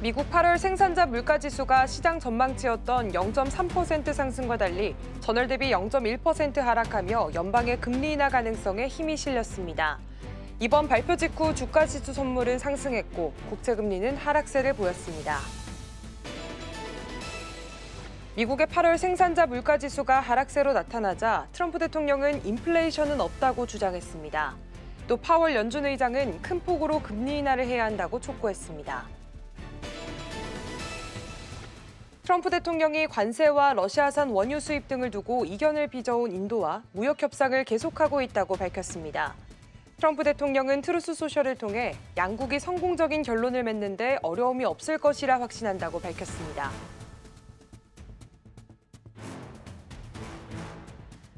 미국 8월 생산자 물가지수가 시장 전망치였던 0.3% 상승과 달리 전월 대비 0.1% 하락하며 연방의 금리 인하 가능성에 힘이 실렸습니다. 이번 발표 직후 주가지수 선물은 상승했고 국채금리는 하락세를 보였습니다. 미국의 8월 생산자 물가지수가 하락세로 나타나자 트럼프 대통령은 인플레이션은 없다고 주장했습니다. 또 파월 연준 의장은 큰 폭으로 금리 인하를 해야 한다고 촉구했습니다. 트럼프 대통령이 관세와 러시아산 원유 수입 등을 두고 이견을 빚어온 인도와 무역 협상을 계속하고 있다고 밝혔습니다. 트럼프 대통령은 트루스 소셜을 통해 양국이 성공적인 결론을 맺는 데 어려움이 없을 것이라 확신한다고 밝혔습니다.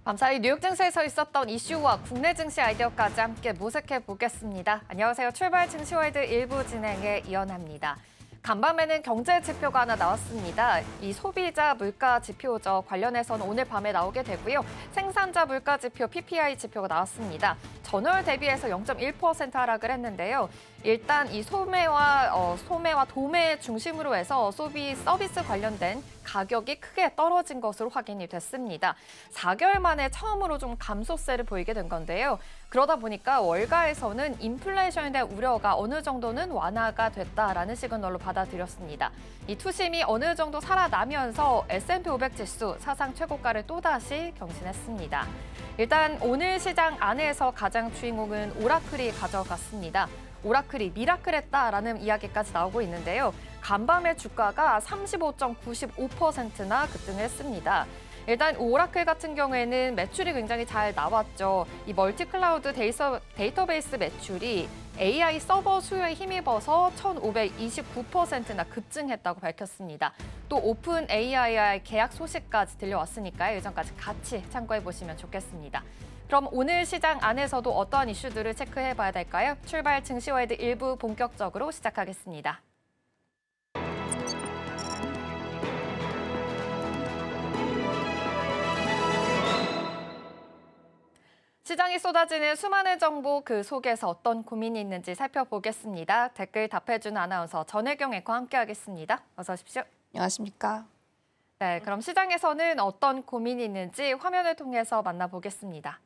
밤사이 뉴욕 증시에서 있었던 이슈와 국내 증시 아이디어까지 함께 모색해 보겠습니다. 안녕하세요. 출발 증시월드 1부 진행의 이연아입니다. 간밤에는 경제 지표가 하나 나왔습니다. 이 소비자 물가 지표죠. 관련해서는 오늘 밤에 나오게 되고요. 생산자 물가 지표 PPI 지표가 나왔습니다. 전월 대비해서 0.1% 하락을 했는데요. 일단 이 소매와 도매 중심으로 해서 소비 서비스 관련된 가격이 크게 떨어진 것으로 확인이 됐습니다. 4개월 만에 처음으로 좀 감소세를 보이게 된 건데요. 그러다 보니까 월가에서는 인플레이션에 대한 우려가 어느 정도는 완화가 됐다라는 시그널로 받아들였습니다. 이 투심이 어느 정도 살아나면서 S&P 500 지수 사상 최고가를 또다시 경신했습니다. 일단 오늘 시장 안에서 가장 주인공은 오라클이 가져갔습니다. 오라클이 미라클했다라는 이야기까지 나오고 있는데요. 간밤의 주가가 35.95%나 급등했습니다. 일단 오라클 같은 경우에는 매출이 굉장히 잘 나왔죠. 이 멀티클라우드 데이터베이스 매출이 AI 서버 수요에 힘입어서 1,529%나 급증했다고 밝혔습니다. 또 오픈 AIR 계약 소식까지 들려왔으니까요. 예전까지 같이 참고해 보시면 좋겠습니다. 그럼 오늘 시장 안에서도 어떠한 이슈들을 체크해 봐야 될까요? 출발 증시월드 1부 본격적으로 시작하겠습니다. 시장이 쏟아지는 수많은 정보 그 속에서 어떤 고민이 있는지 살펴보겠습니다. 댓글 답해주는 아나운서 전혜경 앵커 함께하겠습니다. 어서 오십시오. 안녕하십니까? 네, 그럼 시장에서는 어떤 고민이 있는지 화면을 통해서 만나보겠습니다.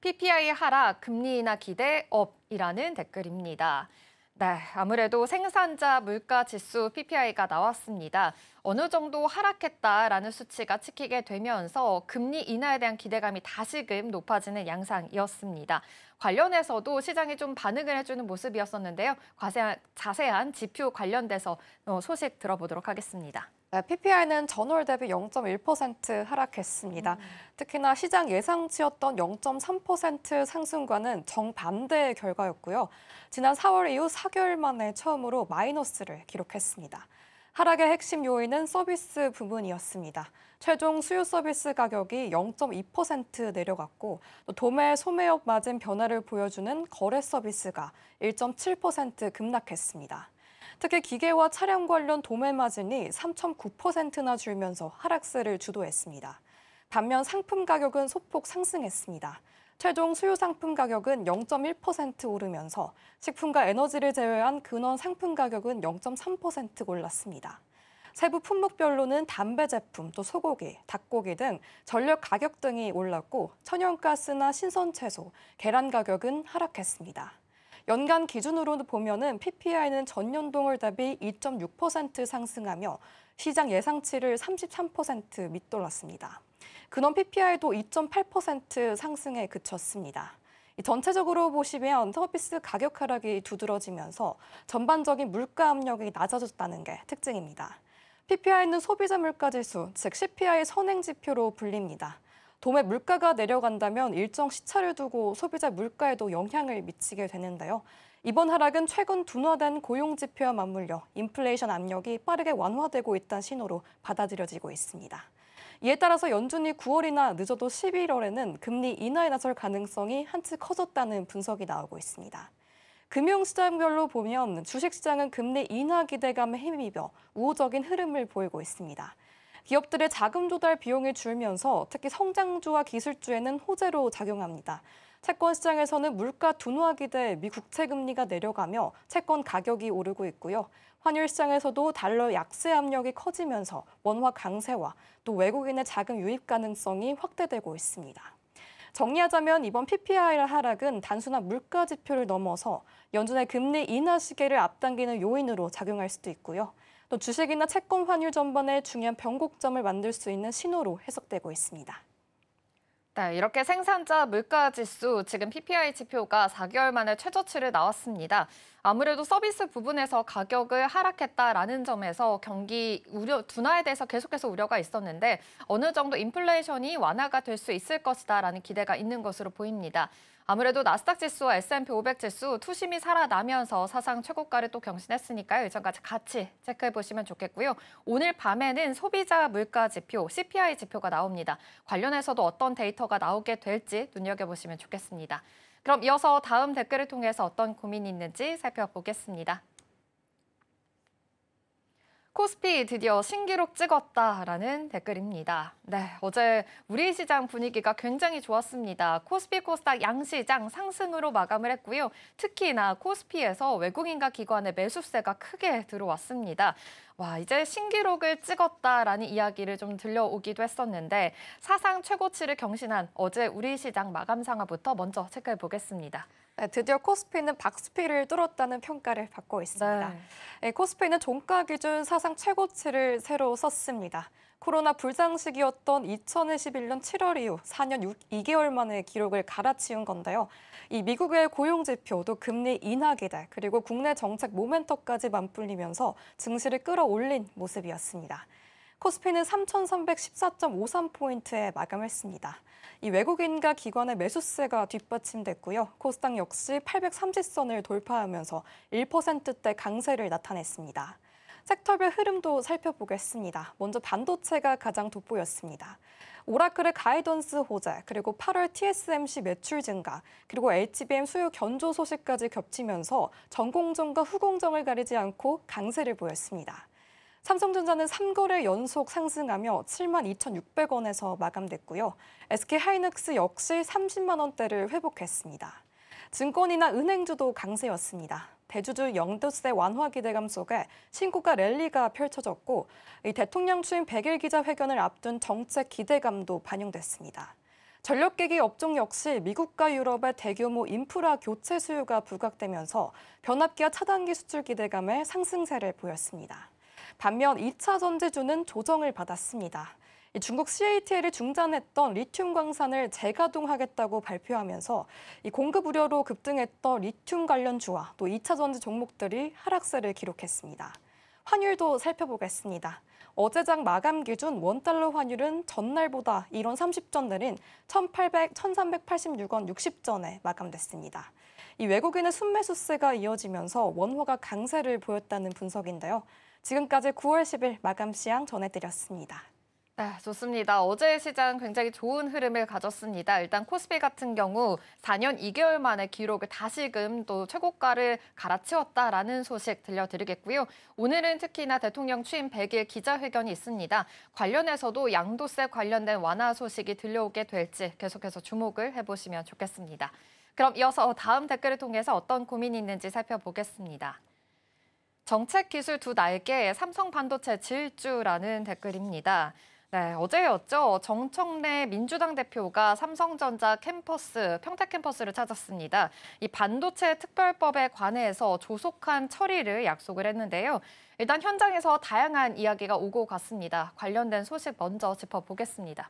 PPI 하락, 금리 인하 기대 업이라는 댓글입니다. 네, 아무래도 생산자 물가 지수 PPI가 나왔습니다. 어느 정도 하락했다라는 수치가 찍히게 되면서 금리 인하에 대한 기대감이 다시금 높아지는 양상이었습니다. 관련해서도 시장이 좀 반응을 해주는 모습이었었는데요. 자세한 지표 관련돼서 소식 들어보도록 하겠습니다. 네, PPI는 전월 대비 0.1% 하락했습니다. 특히나 시장 예상치였던 0.3% 상승과는 정반대의 결과였고요. 지난 4월 이후 4개월 만에 처음으로 마이너스를 기록했습니다. 하락의 핵심 요인은 서비스 부분이었습니다. 최종 수요 서비스 가격이 0.2% 내려갔고 도매 소매업 마진 변화를 보여주는 거래 서비스가 1.7% 급락했습니다. 특히 기계와 차량 관련 도매 마진이 3.9%나 줄면서 하락세를 주도했습니다. 반면 상품 가격은 소폭 상승했습니다. 최종 수요 상품 가격은 0.1% 오르면서 식품과 에너지를 제외한 근원 상품 가격은 0.3% 올랐습니다. 세부 품목별로는 담배 제품, 또 소고기, 닭고기 등 전력 가격 등이 올랐고 천연가스나 신선 채소, 계란 가격은 하락했습니다. 연간 기준으로 보면은 PPI는 전년동월 대비 2.6% 상승하며 시장 예상치를 33% 밑돌았습니다. 근원 PPI도 2.8% 상승에 그쳤습니다. 전체적으로 보시면 서비스 가격 하락이 두드러지면서 전반적인 물가 압력이 낮아졌다는 게 특징입니다. PPI는 소비자 물가지수, 즉 CPI 선행 지표로 불립니다. 도매 물가가 내려간다면 일정 시차를 두고 소비자 물가에도 영향을 미치게 되는데요. 이번 하락은 최근 둔화된 고용 지표와 맞물려 인플레이션 압력이 빠르게 완화되고 있다는 신호로 받아들여지고 있습니다. 이에 따라서 연준이 9월이나 늦어도 11월에는 금리 인하에 나설 가능성이 한층 커졌다는 분석이 나오고 있습니다. 금융시장별로 보면 주식시장은 금리 인하 기대감에 힘입어 우호적인 흐름을 보이고 있습니다. 기업들의 자금 조달 비용이 줄면서 특히 성장주와 기술주에는 호재로 작용합니다. 채권 시장에서는 물가 둔화 기대에 미 국채 금리가 내려가며 채권 가격이 오르고 있고요. 환율 시장에서도 달러 약세 압력이 커지면서 원화 강세와 또 외국인의 자금 유입 가능성이 확대되고 있습니다. 정리하자면 이번 PPI 하락은 단순한 물가 지표를 넘어서 연준의 금리 인하 시기를 앞당기는 요인으로 작용할 수도 있고요. 또 주식이나 채권 환율 전반에 중요한 변곡점을 만들 수 있는 신호로 해석되고 있습니다. 네, 이렇게 생산자 물가 지수, 지금 PPI 지표가 4개월 만에 최저치를 나왔습니다. 아무래도 서비스 부분에서 가격을 하락했다라는 점에서 경기 둔화에 대해서 계속해서 우려가 있었는데 어느 정도 인플레이션이 완화가 될 수 있을 것이다라는 기대가 있는 것으로 보입니다. 아무래도 나스닥 지수와 S&P 500 지수 투심이 살아나면서 사상 최고가를 또 경신했으니까요. 일정까지 같이 체크해 보시면 좋겠고요. 오늘 밤에는 소비자 물가 지표, CPI 지표가 나옵니다. 관련해서도 어떤 데이터가 나오게 될지 눈여겨보시면 좋겠습니다. 그럼 이어서 다음 댓글을 통해서 어떤 고민이 있는지 살펴보겠습니다. 코스피 드디어 신기록 찍었다라는 댓글입니다. 네, 어제 우리 시장 분위기가 굉장히 좋았습니다. 코스피 코스닥 양시장 상승으로 마감을 했고요. 특히나 코스피에서 외국인과 기관의 매수세가 크게 들어왔습니다. 와, 이제 신기록을 찍었다라는 이야기를 좀 들려오기도 했었는데 사상 최고치를 경신한 어제 우리 시장 마감 상황부터 먼저 체크해 보겠습니다. 네, 드디어 코스피는 박스피를 뚫었다는 평가를 받고 있습니다. 네, 코스피는 종가 기준 사상 최고치를 새로 썼습니다. 코로나 불장 시기였던 2021년 7월 이후 4년 2개월 만에 기록을 갈아치운 건데요. 이 미국의 고용 지표, 또 금리 인하 기대, 그리고 국내 정책 모멘텀까지 맞불리면서 증시를 끌어올린 모습이었습니다. 코스피는 3,314.53포인트에 마감했습니다. 이 외국인과 기관의 매수세가 뒷받침됐고요. 코스닥 역시 830선을 돌파하면서 1%대 강세를 나타냈습니다. 섹터별 흐름도 살펴보겠습니다. 먼저 반도체가 가장 돋보였습니다. 오라클의 가이던스 호재, 그리고 8월 TSMC 매출 증가, 그리고 HBM 수요 견조 소식까지 겹치면서 전공정과 후공정을 가리지 않고 강세를 보였습니다. 삼성전자는 3거래 연속 상승하며 72,600원에서 마감됐고요. SK하이닉스 역시 30만 원대를 회복했습니다. 증권이나 은행주도 강세였습니다. 대주주 영도세 완화 기대감 속에 신고가 랠리가 펼쳐졌고 이 대통령 취임 100일 기자회견을 앞둔 정책 기대감도 반영됐습니다. 전력기기 업종 역시 미국과 유럽의 대규모 인프라 교체 수요가 부각되면서 변압기와 차단기 수출 기대감에 상승세를 보였습니다. 반면 2차 전지주는 조정을 받았습니다. 중국 CATL이 중단했던 리튬 광산을 재가동하겠다고 발표하면서 공급 우려로 급등했던 리튬 관련주와 또 2차 전지 종목들이 하락세를 기록했습니다. 환율도 살펴보겠습니다. 어제장 마감 기준 원달러 환율은 전날보다 1원 30전 내린 1,386원 60전에 마감됐습니다. 이 외국인의 순매수세가 이어지면서 원화가 강세를 보였다는 분석인데요. 지금까지 9월 10일 마감 시황 전해드렸습니다. 네, 좋습니다. 어제 시장 굉장히 좋은 흐름을 가졌습니다. 일단 코스피 같은 경우 4년 2개월 만에 기록을 다시금 또 최고가를 갈아치웠다라는 소식 들려드리겠고요. 오늘은 특히나 대통령 취임 100일 기자회견이 있습니다. 관련해서도 양도세 관련된 완화 소식이 들려오게 될지 계속해서 주목을 해보시면 좋겠습니다. 그럼 이어서 다음 댓글을 통해서 어떤 고민이 있는지 살펴보겠습니다. 정책 기술 두 날개 삼성 반도체 질주라는 댓글입니다. 네, 어제였죠. 정청래 민주당 대표가 삼성전자 캠퍼스, 평택 캠퍼스를 찾았습니다. 이 반도체 특별법에 관해서 조속한 처리를 약속을 했는데요. 일단 현장에서 다양한 이야기가 오고 갔습니다. 관련된 소식 먼저 짚어보겠습니다.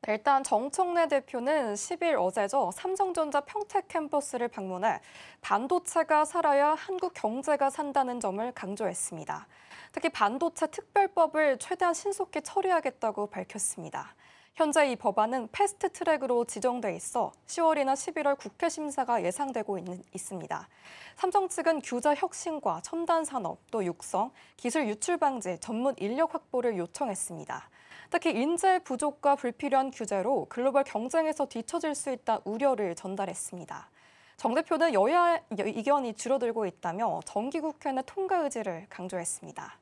네, 일단 정청래 대표는 10일 어제죠. 삼성전자 평택 캠퍼스를 방문해 반도체가 살아야 한국 경제가 산다는 점을 강조했습니다. 특히 반도체 특별법을 최대한 신속히 처리하겠다고 밝혔습니다. 현재 이 법안은 패스트 트랙으로 지정돼 있어 10월이나 11월 국회 심사가 예상되고 있습니다. 삼성 측은 규제 혁신과 첨단 산업, 또 육성, 기술 유출 방지, 전문 인력 확보를 요청했습니다. 특히 인재 부족과 불필요한 규제로 글로벌 경쟁에서 뒤처질 수 있다 우려를 전달했습니다. 정 대표는 여야 이견이 줄어들고 있다며 정기국회 내 통과 의지를 강조했습니다.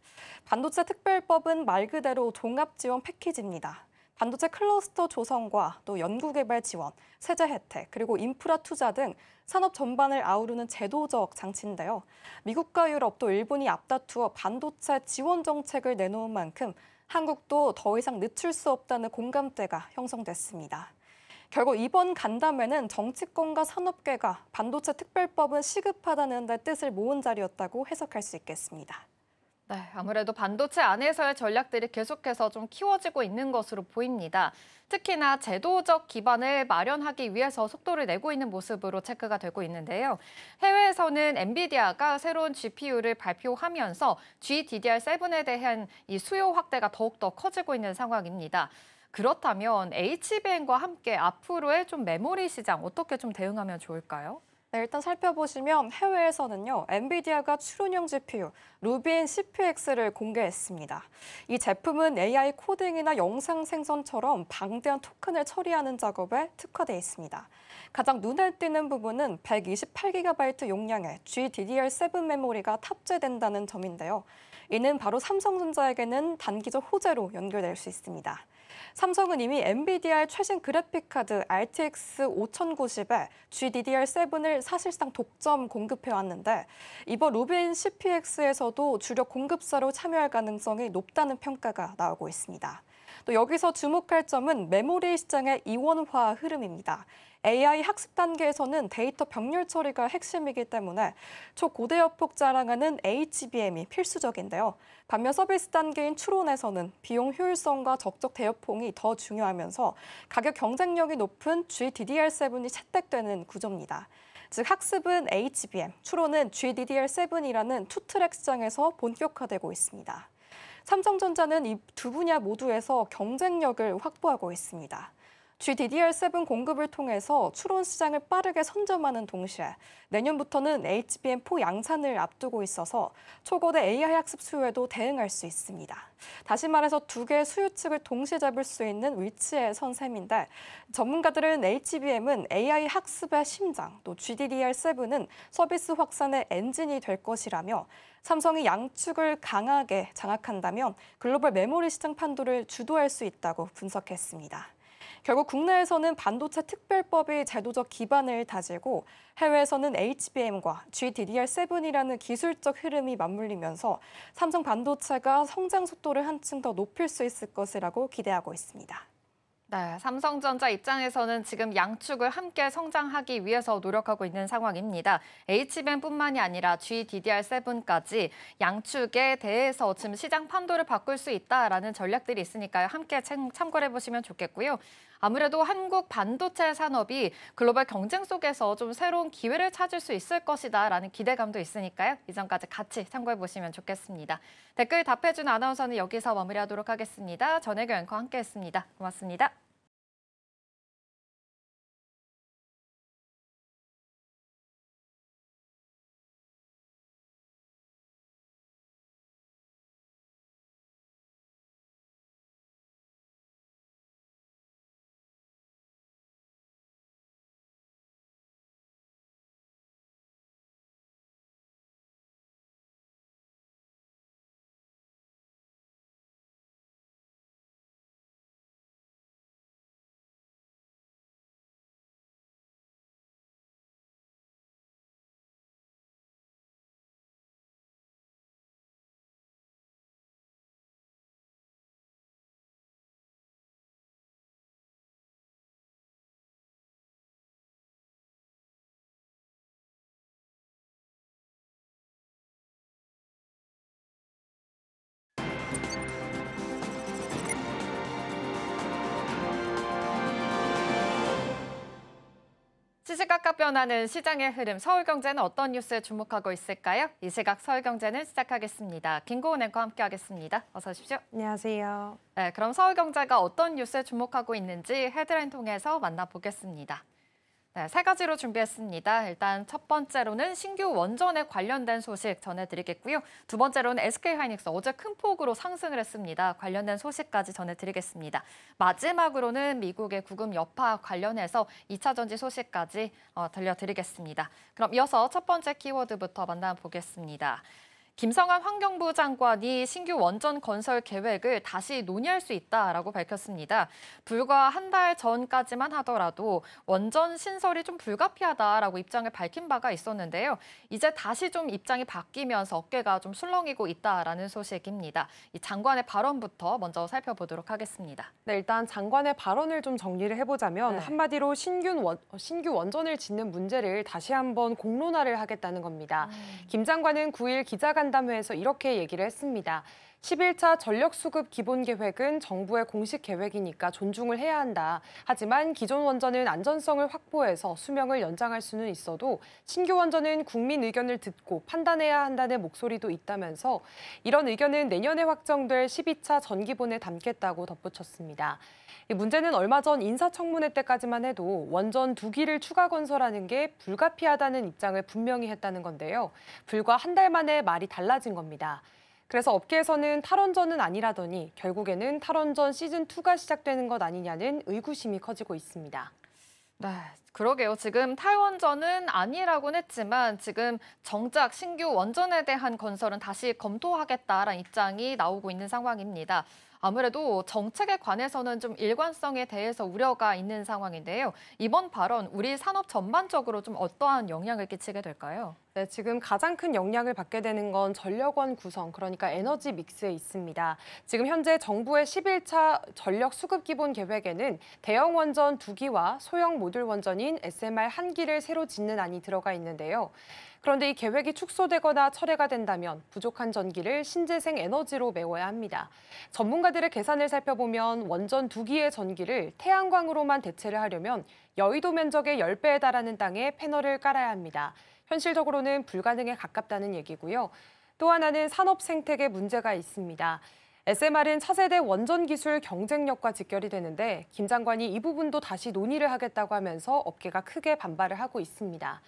반도체 특별법은 말 그대로 종합지원 패키지입니다. 반도체 클러스터 조성과 또 연구개발 지원, 세제 혜택, 그리고 인프라 투자 등 산업 전반을 아우르는 제도적 장치인데요. 미국과 유럽 또 일본이 앞다투어 반도체 지원 정책을 내놓은 만큼 한국도 더 이상 늦출 수 없다는 공감대가 형성됐습니다. 결국 이번 간담회는 정치권과 산업계가 반도체 특별법은 시급하다는 데 뜻을 모은 자리였다고 해석할 수 있겠습니다. 네, 아무래도 반도체 안에서의 전략들이 계속해서 좀 키워지고 있는 것으로 보입니다. 특히나 제도적 기반을 마련하기 위해서 속도를 내고 있는 모습으로 체크가 되고 있는데요. 해외에서는 엔비디아가 새로운 GPU를 발표하면서 GDDR7에 대한 이 수요 확대가 더욱더 커지고 있는 상황입니다. 그렇다면 HBM과 함께 앞으로의 좀 메모리 시장 어떻게 좀 대응하면 좋을까요? 네, 일단 살펴보시면 해외에서는요, 엔비디아가 추론형 GPU 루빈 CPX를 공개했습니다. 이 제품은 AI 코딩이나 영상 생성처럼 방대한 토큰을 처리하는 작업에 특화되어 있습니다. 가장 눈에 띄는 부분은 128GB 용량의 GDDR7 메모리가 탑재된다는 점인데요. 이는 바로 삼성전자에게는 단기적 호재로 연결될 수 있습니다. 삼성은 이미 엔비디아 최신 그래픽카드 RTX 5090에 GDDR7을 사실상 독점 공급해왔는데 이번 루빈 CPX에서도 주력 공급사로 참여할 가능성이 높다는 평가가 나오고 있습니다. 또 여기서 주목할 점은 메모리 시장의 이원화 흐름입니다. AI 학습 단계에서는 데이터 병렬 처리가 핵심이기 때문에 초고대역폭 자랑하는 HBM이 필수적인데요. 반면 서비스 단계인 추론에서는 비용 효율성과 적적 대역폭이 더 중요하면서 가격 경쟁력이 높은 GDDR7이 채택되는 구조입니다. 즉 학습은 HBM, 추론은 GDDR7이라는 투트랙 시장에서 본격화되고 있습니다. 삼성전자는 이 두 분야 모두에서 경쟁력을 확보하고 있습니다. GDDR7 공급을 통해서 추론 시장을 빠르게 선점하는 동시에 내년부터는 HBM4 양산을 앞두고 있어서 초거대 AI 학습 수요에도 대응할 수 있습니다. 다시 말해서 두 개의 수요측을 동시에 잡을 수 있는 위치에 선 셈인데 전문가들은 HBM은 AI 학습의 심장, 또 GDDR7은 서비스 확산의 엔진이 될 것이라며 삼성이 양측을 강하게 장악한다면 글로벌 메모리 시장 판도를 주도할 수 있다고 분석했습니다. 결국 국내에서는 반도체 특별법이 제도적 기반을 다지고 해외에서는 HBM과 GDDR7이라는 기술적 흐름이 맞물리면서 삼성 반도체가 성장 속도를 한층 더 높일 수 있을 것이라고 기대하고 있습니다. 네, 삼성전자 입장에서는 지금 양축을 함께 성장하기 위해서 노력하고 있는 상황입니다. HBM뿐만이 아니라 GDDR7까지 양축에 대해서 지금 시장 판도를 바꿀 수 있다라는 전략들이 있으니까요. 함께 참고를 해보시면 좋겠고요. 아무래도 한국 반도체 산업이 글로벌 경쟁 속에서 좀 새로운 기회를 찾을 수 있을 것이다라는 기대감도 있으니까요. 이 점까지 같이 참고해보시면 좋겠습니다. 댓글 답해준 아나운서는 여기서 마무리하도록 하겠습니다. 전혜교 앵커와 함께했습니다. 고맙습니다. 시시각각 변하는 시장의 흐름, 서울경제는 어떤 뉴스에 주목하고 있을까요? 이 시각 서울경제는 시작하겠습니다. 김고은 앵커와 함께하겠습니다. 어서 오십시오. 안녕하세요. 네, 그럼 서울경제가 어떤 뉴스에 주목하고 있는지 헤드라인 통해서 만나보겠습니다. 네, 세 가지로 준비했습니다. 일단 첫 번째로는 신규 원전에 관련된 소식 전해드리겠고요. 두 번째로는 SK하이닉스 어제 큰 폭으로 상승을 했습니다. 관련된 소식까지 전해드리겠습니다. 마지막으로는 미국의 구금 여파 관련해서 2차 전지 소식까지 들려드리겠습니다. 그럼 이어서 첫 번째 키워드부터 만나보겠습니다. 김성한 환경부 장관이 신규 원전 건설 계획을 다시 논의할 수 있다라고 밝혔습니다. 불과 한 달 전까지만 하더라도 원전 신설이 좀 불가피하다라고 입장을 밝힌 바가 있었는데요. 이제 다시 좀 입장이 바뀌면서 어깨가 좀 술렁이고 있다라는 소식입니다. 이 장관의 발언부터 먼저 살펴보도록 하겠습니다. 네, 일단 장관의 발언을 좀 정리를 해보자면 네. 한마디로 신규 원전을 짓는 문제를 다시 한번 공론화를 하겠다는 겁니다. 김 장관은 9일 기자간담회에서 이렇게 얘기를 했습니다. 11차 전력수급 기본계획은 정부의 공식 계획이니까 존중을 해야 한다. 하지만 기존 원전은 안전성을 확보해서 수명을 연장할 수는 있어도 신규 원전은 국민 의견을 듣고 판단해야 한다는 목소리도 있다면서 이런 의견은 내년에 확정될 12차 전기본에 담겠다고 덧붙였습니다. 이 문제는 얼마 전 인사청문회 때까지만 해도 원전 2기를 추가 건설하는 게 불가피하다는 입장을 분명히 했다는 건데요. 불과 한 달 만에 말이 달라진 겁니다. 그래서 업계에서는 탈원전은 아니라더니 결국에는 탈원전 시즌2가 시작되는 것 아니냐는 의구심이 커지고 있습니다. 네, 그러게요. 지금 탈원전은 아니라고는 했지만 지금 정작 신규 원전에 대한 건설은 다시 검토하겠다라는 입장이 나오고 있는 상황입니다. 아무래도 정책에 관해서는 좀 일관성에 대해서 우려가 있는 상황인데요. 이번 발언, 우리 산업 전반적으로 좀 어떠한 영향을 끼치게 될까요? 네, 지금 가장 큰 영향을 받게 되는 건 전력원 구성, 그러니까 에너지 믹스에 있습니다. 지금 현재 정부의 11차 전력 수급 기본 계획에는 대형 원전 2기와 소형 모듈 원전인 SMR 1기를 새로 짓는 안이 들어가 있는데요. 그런데 이 계획이 축소되거나 철회가 된다면 부족한 전기를 신재생 에너지로 메워야 합니다. 전문가들의 계산을 살펴보면 원전 2기의 전기를 태양광으로만 대체를 하려면 여의도 면적의 10배에 달하는 땅에 패널을 깔아야 합니다. 현실적으로는 불가능에 가깝다는 얘기고요. 또 하나는 산업 생태계 문제가 있습니다. SMR은 차세대 원전 기술 경쟁력과 직결이 되는데 김 장관이 이 부분도 다시 논의를 하겠다고 하면서 업계가 크게 반발을 하고 있습니다.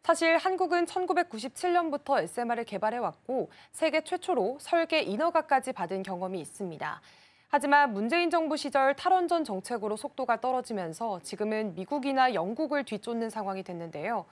사실 한국은 1997년부터 SMR을 개발해왔고 세계 최초로 설계 인허가까지 받은 경험이 있습니다. 하지만 문재인 정부 시절 탈원전 정책으로 속도가 떨어지면서 지금은 미국이나 영국을 뒤쫓는 상황이 됐는데요.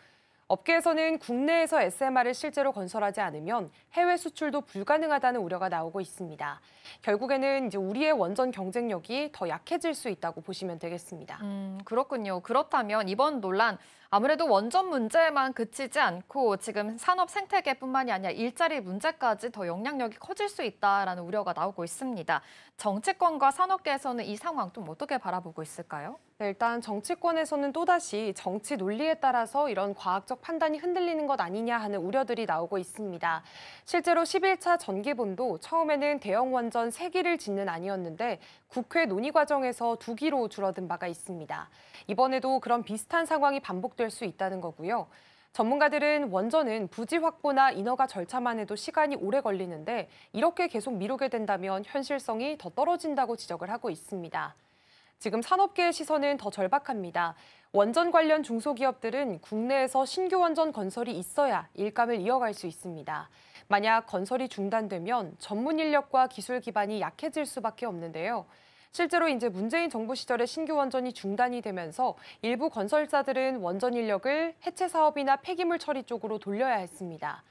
업계에서는 국내에서 SMR을 실제로 건설하지 않으면 해외 수출도 불가능하다는 우려가 나오고 있습니다. 결국에는 이제 우리의 원전 경쟁력이 더 약해질 수 있다고 보시면 되겠습니다. 그렇군요. 그렇다면 이번 논란 아무래도 원전 문제만 그치지 않고 지금 산업 생태계뿐만이 아니라 일자리 문제까지 더 영향력이 커질 수 있다라는 우려가 나오고 있습니다. 정치권과 산업계에서는 이 상황 좀 어떻게 바라보고 있을까요? 네, 일단 정치권에서는 또다시 정치 논리에 따라서 이런 과학적 판단이 흔들리는 것 아니냐 하는 우려들이 나오고 있습니다. 실제로 11차 전기본도 처음에는 대형 원전 3기를 짓는 안이었는데 국회 논의 과정에서 2기로 줄어든 바가 있습니다. 이번에도 그런 비슷한 상황이 반복될 수 있다는 거고요. 전문가들은 원전은 부지 확보나 인허가 절차만 해도 시간이 오래 걸리는데 이렇게 계속 미루게 된다면 현실성이 더 떨어진다고 지적을 하고 있습니다. 지금 산업계의 시선은 더 절박합니다. 원전 관련 중소기업들은 국내에서 신규 원전 건설이 있어야 일감을 이어갈 수 있습니다. 만약 건설이 중단되면 전문 인력과 기술 기반이 약해질 수밖에 없는데요. 실제로 이제 문재인 정부 시절에 신규 원전이 중단이 되면서 일부 건설사들은 원전 인력을 해체 사업이나 폐기물 처리 쪽으로 돌려야 했습니다.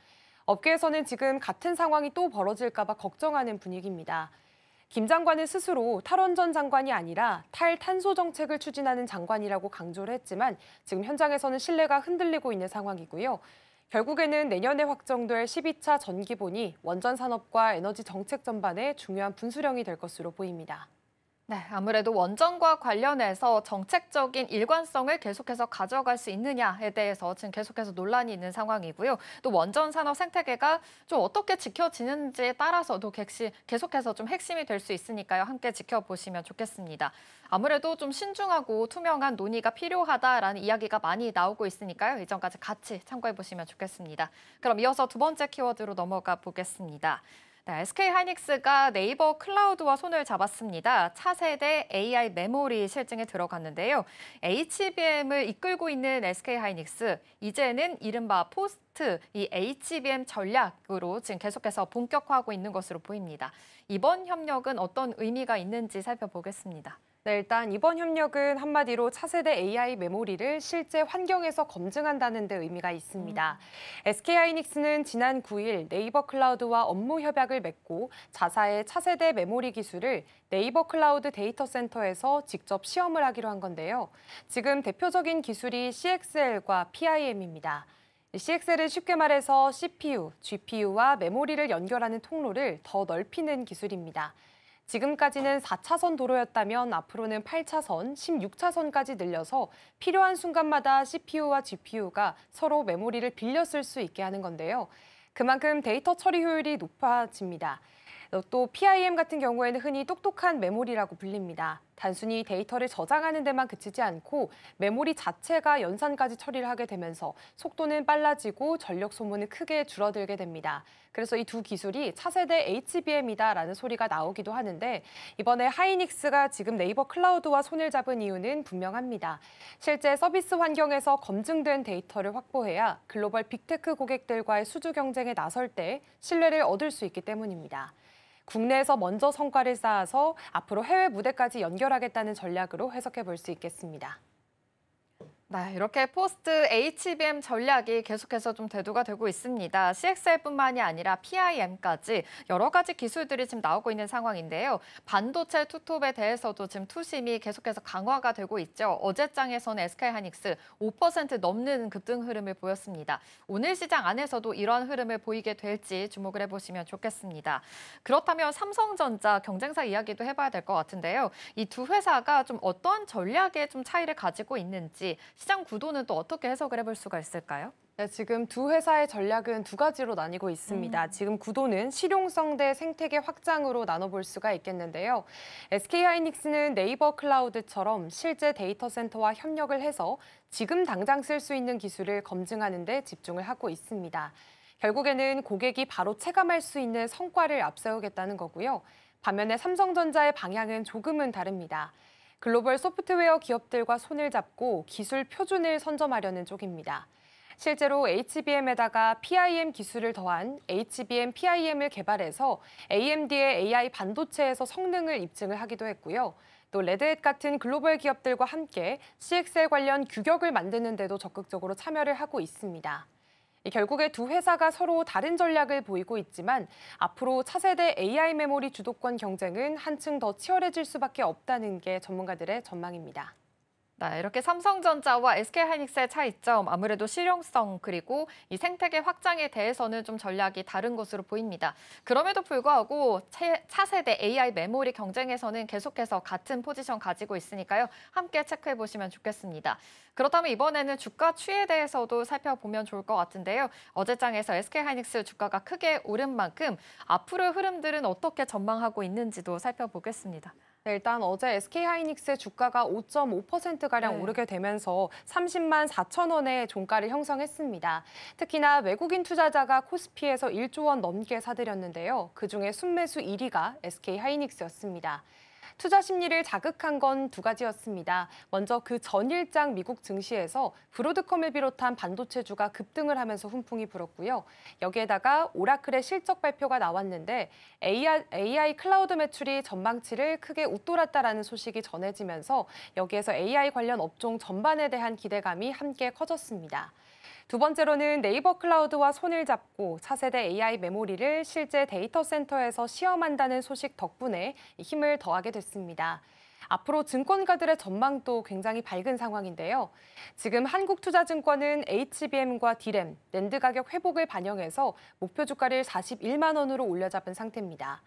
업계에서는 지금 같은 상황이 또 벌어질까 봐 걱정하는 분위기입니다. 김 장관은 스스로 탈원전 장관이 아니라 탈탄소 정책을 추진하는 장관이라고 강조를 했지만 지금 현장에서는 신뢰가 흔들리고 있는 상황이고요. 결국에는 내년에 확정될 12차 전기본이 원전 산업과 에너지 정책 전반에 중요한 분수령이 될 것으로 보입니다. 네, 아무래도 원전과 관련해서 정책적인 일관성을 계속해서 가져갈 수 있느냐에 대해서 지금 계속해서 논란이 있는 상황이고요. 또 원전 산업 생태계가 좀 어떻게 지켜지는지에 따라서도 계속해서 좀 핵심이 될 수 있으니까요. 함께 지켜보시면 좋겠습니다. 아무래도 좀 신중하고 투명한 논의가 필요하다라는 이야기가 많이 나오고 있으니까요. 이전까지 같이 참고해 보시면 좋겠습니다. 그럼 이어서 두 번째 키워드로 넘어가 보겠습니다. 네, SK하이닉스가 네이버 클라우드와 손을 잡았습니다. 차세대 AI 메모리 실증에 들어갔는데요. HBM을 이끌고 있는 SK하이닉스, 이제는 이른바 포스트 이 HBM 전략으로 지금 계속해서 본격화하고 있는 것으로 보입니다. 이번 협력은 어떤 의미가 있는지 살펴보겠습니다. 네, 일단 이번 협력은 한마디로 차세대 AI 메모리를 실제 환경에서 검증한다는 데 의미가 있습니다. SK하이닉스는 지난 9일 네이버 클라우드와 업무 협약을 맺고 자사의 차세대 메모리 기술을 네이버 클라우드 데이터 센터에서 직접 시험을 하기로 한 건데요. 지금 대표적인 기술이 CXL과 PIM입니다. CXL은 쉽게 말해서 CPU, GPU와 메모리를 연결하는 통로를 더 넓히는 기술입니다. 지금까지는 4차선 도로였다면 앞으로는 8차선, 16차선까지 늘려서 필요한 순간마다 CPU와 GPU가 서로 메모리를 빌려 쓸 수 있게 하는 건데요. 그만큼 데이터 처리 효율이 높아집니다. 또 PIM 같은 경우에는 흔히 똑똑한 메모리라고 불립니다. 단순히 데이터를 저장하는 데만 그치지 않고 메모리 자체가 연산까지 처리를 하게 되면서 속도는 빨라지고 전력 소모는 크게 줄어들게 됩니다. 그래서 이 두 기술이 차세대 HBM이다라는 소리가 나오기도 하는데 이번에 하이닉스가 지금 네이버 클라우드와 손을 잡은 이유는 분명합니다. 실제 서비스 환경에서 검증된 데이터를 확보해야 글로벌 빅테크 고객들과의 수주 경쟁에 나설 때 신뢰를 얻을 수 있기 때문입니다. 국내에서 먼저 성과를 쌓아서 앞으로 해외 무대까지 연결하겠다는 전략으로 해석해 볼 수 있겠습니다. 네, 이렇게 포스트 HBM 전략이 계속해서 좀 대두가 되고 있습니다. CXL뿐만이 아니라 PIM까지 여러 가지 기술들이 지금 나오고 있는 상황인데요. 반도체 투톱에 대해서도 지금 투심이 계속해서 강화가 되고 있죠. 어제장에서는 SK하이닉스 5% 넘는 급등 흐름을 보였습니다. 오늘 시장 안에서도 이런 흐름을 보이게 될지 주목을 해보시면 좋겠습니다. 그렇다면 삼성전자 경쟁사 이야기도 해봐야 될 것 같은데요. 이 두 회사가 좀 어떠한 전략의 좀 차이를 가지고 있는지 시장 구도는 또 어떻게 해석을 해볼 수가 있을까요? 네, 지금 두 회사의 전략은 두 가지로 나뉘고 있습니다. 지금 구도는 실용성 대 생태계 확장으로 나눠볼 수가 있겠는데요. SK하이닉스는 네이버 클라우드처럼 실제 데이터 센터와 협력을 해서 지금 당장 쓸 수 있는 기술을 검증하는 데 집중을 하고 있습니다. 결국에는 고객이 바로 체감할 수 있는 성과를 앞세우겠다는 거고요. 반면에 삼성전자의 방향은 조금은 다릅니다. 글로벌 소프트웨어 기업들과 손을 잡고 기술 표준을 선점하려는 쪽입니다. 실제로 HBM에다가 PIM 기술을 더한 HBM PIM을 개발해서 AMD의 AI 반도체에서 성능을 입증을 하기도 했고요. 또 레드햇 같은 글로벌 기업들과 함께 CXL 관련 규격을 만드는 데도 적극적으로 참여를 하고 있습니다. 결국에 두 회사가 서로 다른 전략을 보이고 있지만 앞으로 차세대 AI 메모리 주도권 경쟁은 한층 더 치열해질 수밖에 없다는 게 전문가들의 전망입니다. 네, 이렇게 삼성전자와 SK하이닉스의 차이점, 아무래도 실용성 그리고 이 생태계 확장에 대해서는 좀 전략이 다른 것으로 보입니다. 그럼에도 불구하고 차세대 AI 메모리 경쟁에서는 계속해서 같은 포지션 가지고 있으니까요. 함께 체크해 보시면 좋겠습니다. 그렇다면 이번에는 주가 추이에 대해서도 살펴보면 좋을 것 같은데요. 어제장에서 SK하이닉스 주가가 크게 오른 만큼 앞으로의 흐름들은 어떻게 전망하고 있는지도 살펴보겠습니다. 네, 일단 어제 SK하이닉스의 주가가 5.5%가량 오르게 되면서 30만 4천 원의 종가를 형성했습니다. 특히나 외국인 투자자가 코스피에서 1조 원 넘게 사들였는데요. 그중에 순매수 1위가 SK하이닉스였습니다. 투자 심리를 자극한 건 두 가지였습니다. 먼저 그 전일장 미국 증시에서 브로드컴을 비롯한 반도체주가 급등을 하면서 훈풍이 불었고요. 여기에다가 오라클의 실적 발표가 나왔는데 AI 클라우드 매출이 전망치를 크게 웃돌았다라는 소식이 전해지면서 여기에서 AI 관련 업종 전반에 대한 기대감이 함께 커졌습니다. 두 번째로는 네이버 클라우드와 손을 잡고 차세대 AI 메모리를 실제 데이터 센터에서 시험한다는 소식 덕분에 힘을 더하게 됐습니다. 앞으로 증권가들의 전망도 굉장히 밝은 상황인데요. 지금 한국투자증권은 HBM과 D램, 낸드 가격 회복을 반영해서 목표 주가를 41만 원으로 올려잡은 상태입니다.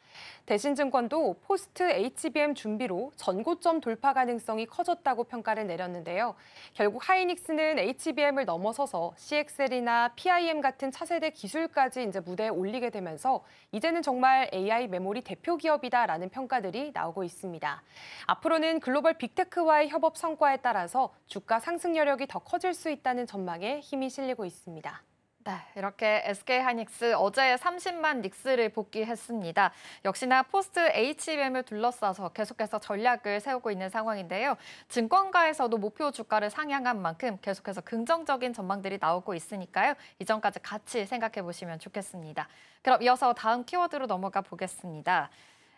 대신증권도 포스트 HBM 준비로 전고점 돌파 가능성이 커졌다고 평가를 내렸는데요. 결국 하이닉스는 HBM을 넘어서서 CXL이나 PIM 같은 차세대 기술까지 이제 무대에 올리게 되면서 이제는 정말 AI 메모리 대표 기업이다라는 평가들이 나오고 있습니다. 앞으로는 글로벌 빅테크와의 협업 성과에 따라서 주가 상승 여력이 더 커질 수 있다는 전망에 힘이 실리고 있습니다. 네, 이렇게 SK하이닉스 어제 30만 닉스를 복귀했습니다. 역시나 포스트 HBM을 둘러싸서 계속해서 전략을 세우고 있는 상황인데요. 증권가에서도 목표 주가를 상향한 만큼 계속해서 긍정적인 전망들이 나오고 있으니까요. 이점까지 같이 생각해 보시면 좋겠습니다. 그럼 이어서 다음 키워드로 넘어가 보겠습니다.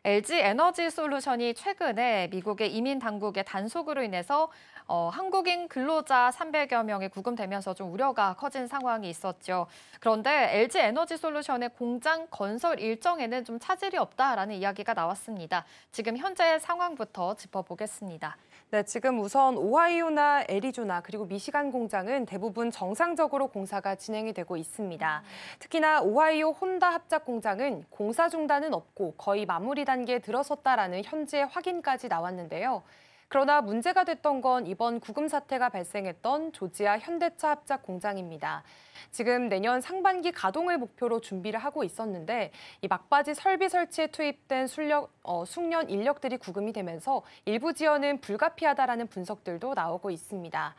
LG 에너지 솔루션이 최근에 미국의 이민 당국의 단속으로 인해서 한국인 근로자 300여 명이 구금되면서 좀 우려가 커진 상황이 있었죠. 그런데 LG 에너지 솔루션의 공장 건설 일정에는 좀 차질이 없다라는 이야기가 나왔습니다. 지금 현재 상황부터 짚어보겠습니다. 네, 지금 우선 오하이오나 애리조나 그리고 미시간 공장은 대부분 정상적으로 공사가 진행이 되고 있습니다. 특히나 오하이오 혼다 합작 공장은 공사 중단은 없고 거의 마무리 단계에 들어섰다라는 현재 확인까지 나왔는데요. 그러나 문제가 됐던 건 이번 구금 사태가 발생했던 조지아 현대차 합작 공장입니다. 지금 내년 상반기 가동을 목표로 준비를 하고 있었는데 이 막바지 설비 설치에 투입된 숙련 인력들이 구금이 되면서 일부 지연은 불가피하다라는 분석들도 나오고 있습니다.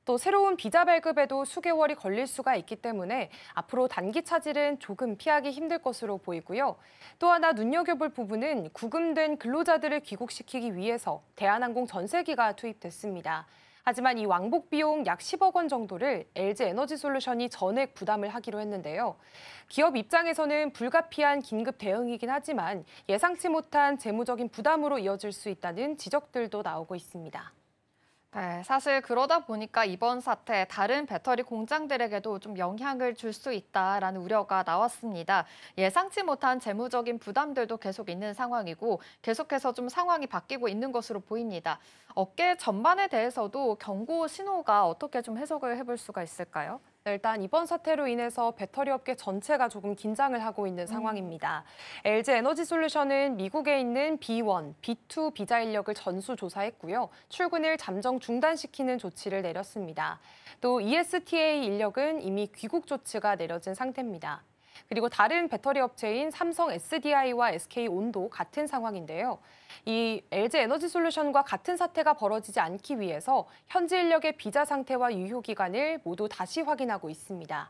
또 새로운 비자 발급에도 수개월이 걸릴 수가 있기 때문에 앞으로 단기 차질은 조금 피하기 힘들 것으로 보이고요. 또 하나 눈여겨볼 부분은 구금된 근로자들을 귀국시키기 위해서 대한항공 전세기가 투입됐습니다. 하지만 이 왕복 비용 약 10억 원 정도를 LG 에너지 솔루션이 전액 부담을 하기로 했는데요. 기업 입장에서는 불가피한 긴급 대응이긴 하지만 예상치 못한 재무적인 부담으로 이어질 수 있다는 지적들도 나오고 있습니다. 네, 사실 그러다 보니까 이번 사태 다른 배터리 공장들에게도 좀 영향을 줄 수 있다라는 우려가 나왔습니다. 예상치 못한 재무적인 부담들도 계속 있는 상황이고 계속해서 좀 상황이 바뀌고 있는 것으로 보입니다. 업계 전반에 대해서도 경고 신호가 어떻게 좀 해석을 해볼 수가 있을까요? 네, 일단 이번 사태로 인해서 배터리 업계 전체가 조금 긴장을 하고 있는 상황입니다. LG 에너지 솔루션은 미국에 있는 B1, B2 비자 인력을 전수 조사했고요. 출근을 잠정 중단시키는 조치를 내렸습니다. 또 ESTA 인력은 이미 귀국 조치가 내려진 상태입니다. 그리고 다른 배터리 업체인 삼성 SDI와 SK온도 같은 상황인데요. 이 LG 에너지 솔루션과 같은 사태가 벌어지지 않기 위해서 현지 인력의 비자 상태와 유효 기간을 모두 다시 확인하고 있습니다.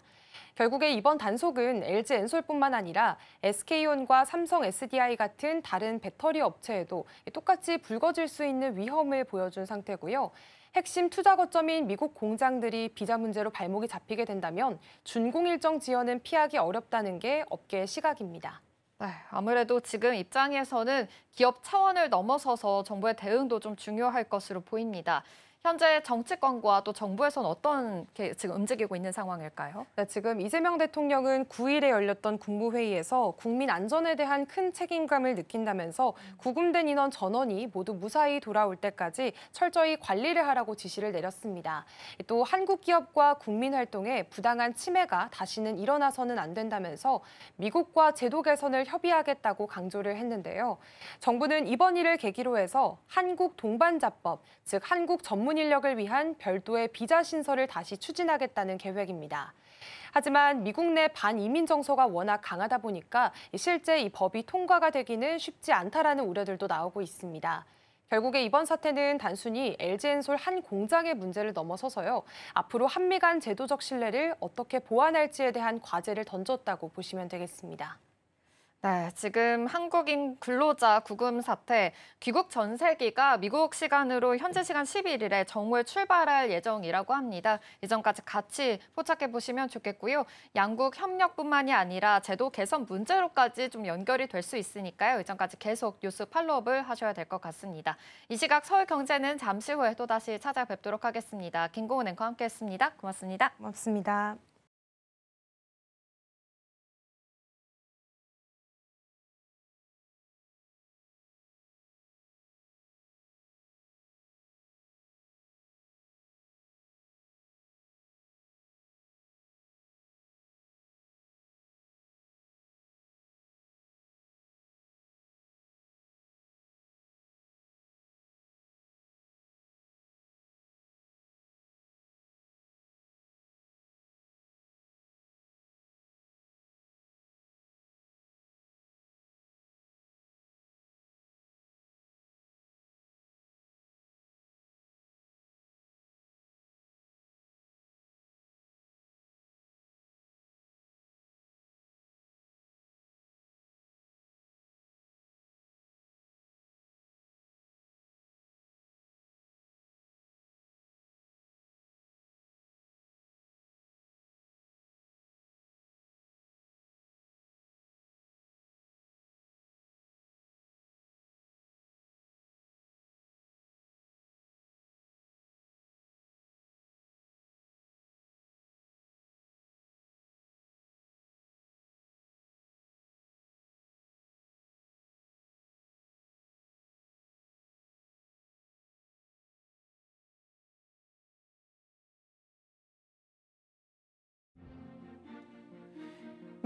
결국에 이번 단속은 LG 엔솔뿐만 아니라 SK온과 삼성 SDI 같은 다른 배터리 업체에도 똑같이 불거질 수 있는 위험을 보여준 상태고요. 핵심 투자 거점인 미국 공장들이 비자 문제로 발목이 잡히게 된다면 준공 일정 지연은 피하기 어렵다는 게 업계의 시각입니다. 네, 아무래도 지금 입장에서는 기업 차원을 넘어서서 정부의 대응도 좀 중요할 것으로 보입니다. 현재 정치권과 또 정부에서는 어떻게 지금 움직이고 있는 상황일까요? 네, 지금 이재명 대통령은 9일에 열렸던 국무회의에서 국민 안전에 대한 큰 책임감을 느낀다면서 구금된 인원 전원이 모두 무사히 돌아올 때까지 철저히 관리를 하라고 지시를 내렸습니다. 또 한국 기업과 국민 활동에 부당한 침해가 다시는 일어나서는 안 된다면서 미국과 제도 개선을 협의하겠다고 강조를 했는데요. 정부는 이번 일을 계기로 해서 한국 동반자법, 즉 한국 전문 인력을 위한 별도의 비자 신설을 다시 추진하겠다는 계획입니다. 하지만 미국 내 반이민 정서가 워낙 강하다 보니까 실제 이 법이 통과가 되기는 쉽지 않다라는 우려들도 나오고 있습니다. 결국에 이번 사태는 단순히 LG엔솔 한 공장의 문제를 넘어서서요. 앞으로 한미 간 제도적 신뢰를 어떻게 보완할지에 대한 과제를 던졌다고 보시면 되겠습니다. 네, 지금 한국인 근로자 구금 사태, 귀국 전세기가 미국 시간으로 현지 시간 11일에 정오에 출발할 예정이라고 합니다. 이전까지 같이 포착해 보시면 좋겠고요. 양국 협력뿐만이 아니라 제도 개선 문제로까지 좀 연결이 될 수 있으니까요. 이전까지 계속 뉴스 팔로우업을 하셔야 될 것 같습니다. 이 시각 서울경제는 잠시 후에 또다시 찾아뵙도록 하겠습니다. 김고은 앵커와 함께했습니다. 고맙습니다. 고맙습니다.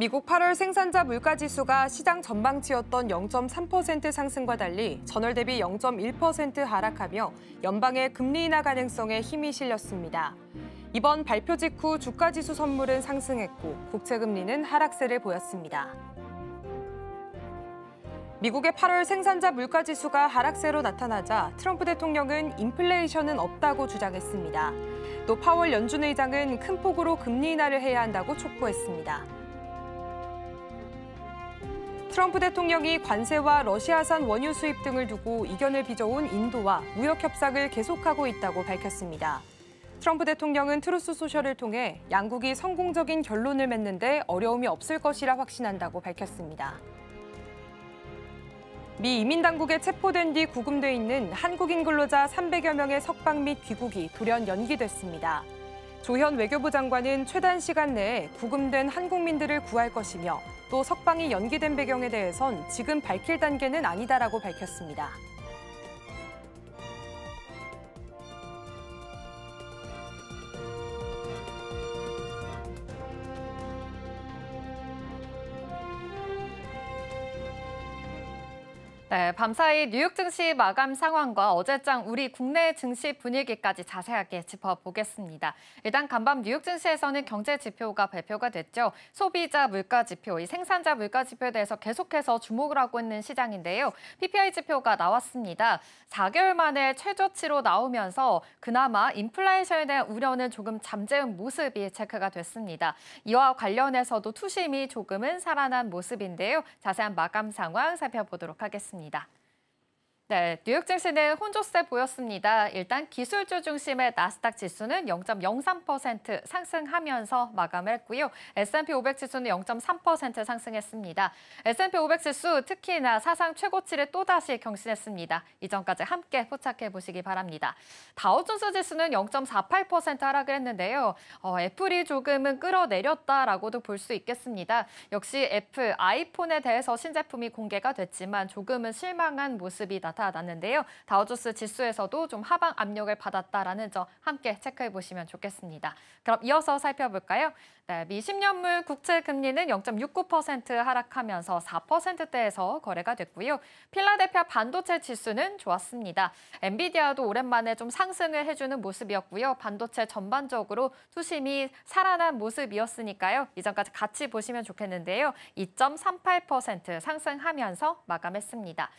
미국 8월 생산자 물가지수가 시장 전망치였던 0.3% 상승과 달리 전월 대비 0.1% 하락하며 연방의 금리 인하 가능성에 힘이 실렸습니다. 이번 발표 직후 주가지수 선물은 상승했고 국채금리는 하락세를 보였습니다. 미국의 8월 생산자 물가지수가 하락세로 나타나자 트럼프 대통령은 인플레이션은 없다고 주장했습니다. 또 파월 연준 의장은 큰 폭으로 금리 인하를 해야 한다고 촉구했습니다. 트럼프 대통령이 관세와 러시아산 원유 수입 등을 두고 이견을 빚어온 인도와 무역 협상을 계속하고 있다고 밝혔습니다. 트럼프 대통령은 트루스 소셜을 통해 양국이 성공적인 결론을 맺는 데 어려움이 없을 것이라 확신한다고 밝혔습니다. 미 이민당국에 체포된 뒤 구금돼 있는 한국인 근로자 300여 명의 석방 및 귀국이 돌연 연기됐습니다. 조현 외교부 장관은 최단 시간 내에 구금된 한국민들을 구할 것이며 또 석방이 연기된 배경에 대해선 지금 밝힐 단계는 아니다라고 밝혔습니다. 네, 밤사이 뉴욕 증시 마감 상황과 어제장 우리 국내 증시 분위기까지 자세하게 짚어보겠습니다. 일단 간밤 뉴욕 증시에서는 경제 지표가 발표가 됐죠. 소비자 물가 지표, 이 생산자 물가 지표에 대해서 계속해서 주목을 하고 있는 시장인데요. PPI 지표가 나왔습니다. 4개월 만에 최저치로 나오면서 그나마 인플레이션에 대한 우려는 조금 잠재운 모습이 체크가 됐습니다. 이와 관련해서도 투심이 조금은 살아난 모습인데요. 자세한 마감 상황 살펴보도록 하겠습니다. 네, 뉴욕 증시는 혼조세 보였습니다. 일단 기술주 중심의 나스닥 지수는 0.03% 상승하면서 마감을 했고요. S&P 500 지수는 0.3% 상승했습니다. S&P 500 지수 특히나 사상 최고치를 또다시 경신했습니다. 이전까지 함께 포착해 보시기 바랍니다. 다우존스 지수는 0.48% 하락을 했는데요. 애플이 조금은 끌어내렸다라고도 볼 수 있겠습니다. 역시 애플 아이폰에 대해서 신제품이 공개가 됐지만 조금은 실망한 모습이 나타났는데요. 다우존스 지수에서도 좀 하방 압력을 받았다라는 점 함께 체크해 보시면 좋겠습니다. 그럼 이어서 살펴볼까요? 네, 미 10년물 국채 금리는 0.69% 하락하면서 4%대에서 거래가 됐고요. 필라델피아 반도체 지수는 좋았습니다. 엔비디아도 오랜만에 좀 상승을 해주는 모습이었고요. 반도체 전반적으로 투심이 살아난 모습이었으니까요. 이전까지 같이 보시면 좋겠는데요. 2.38% 상승하면서 마감했습니다.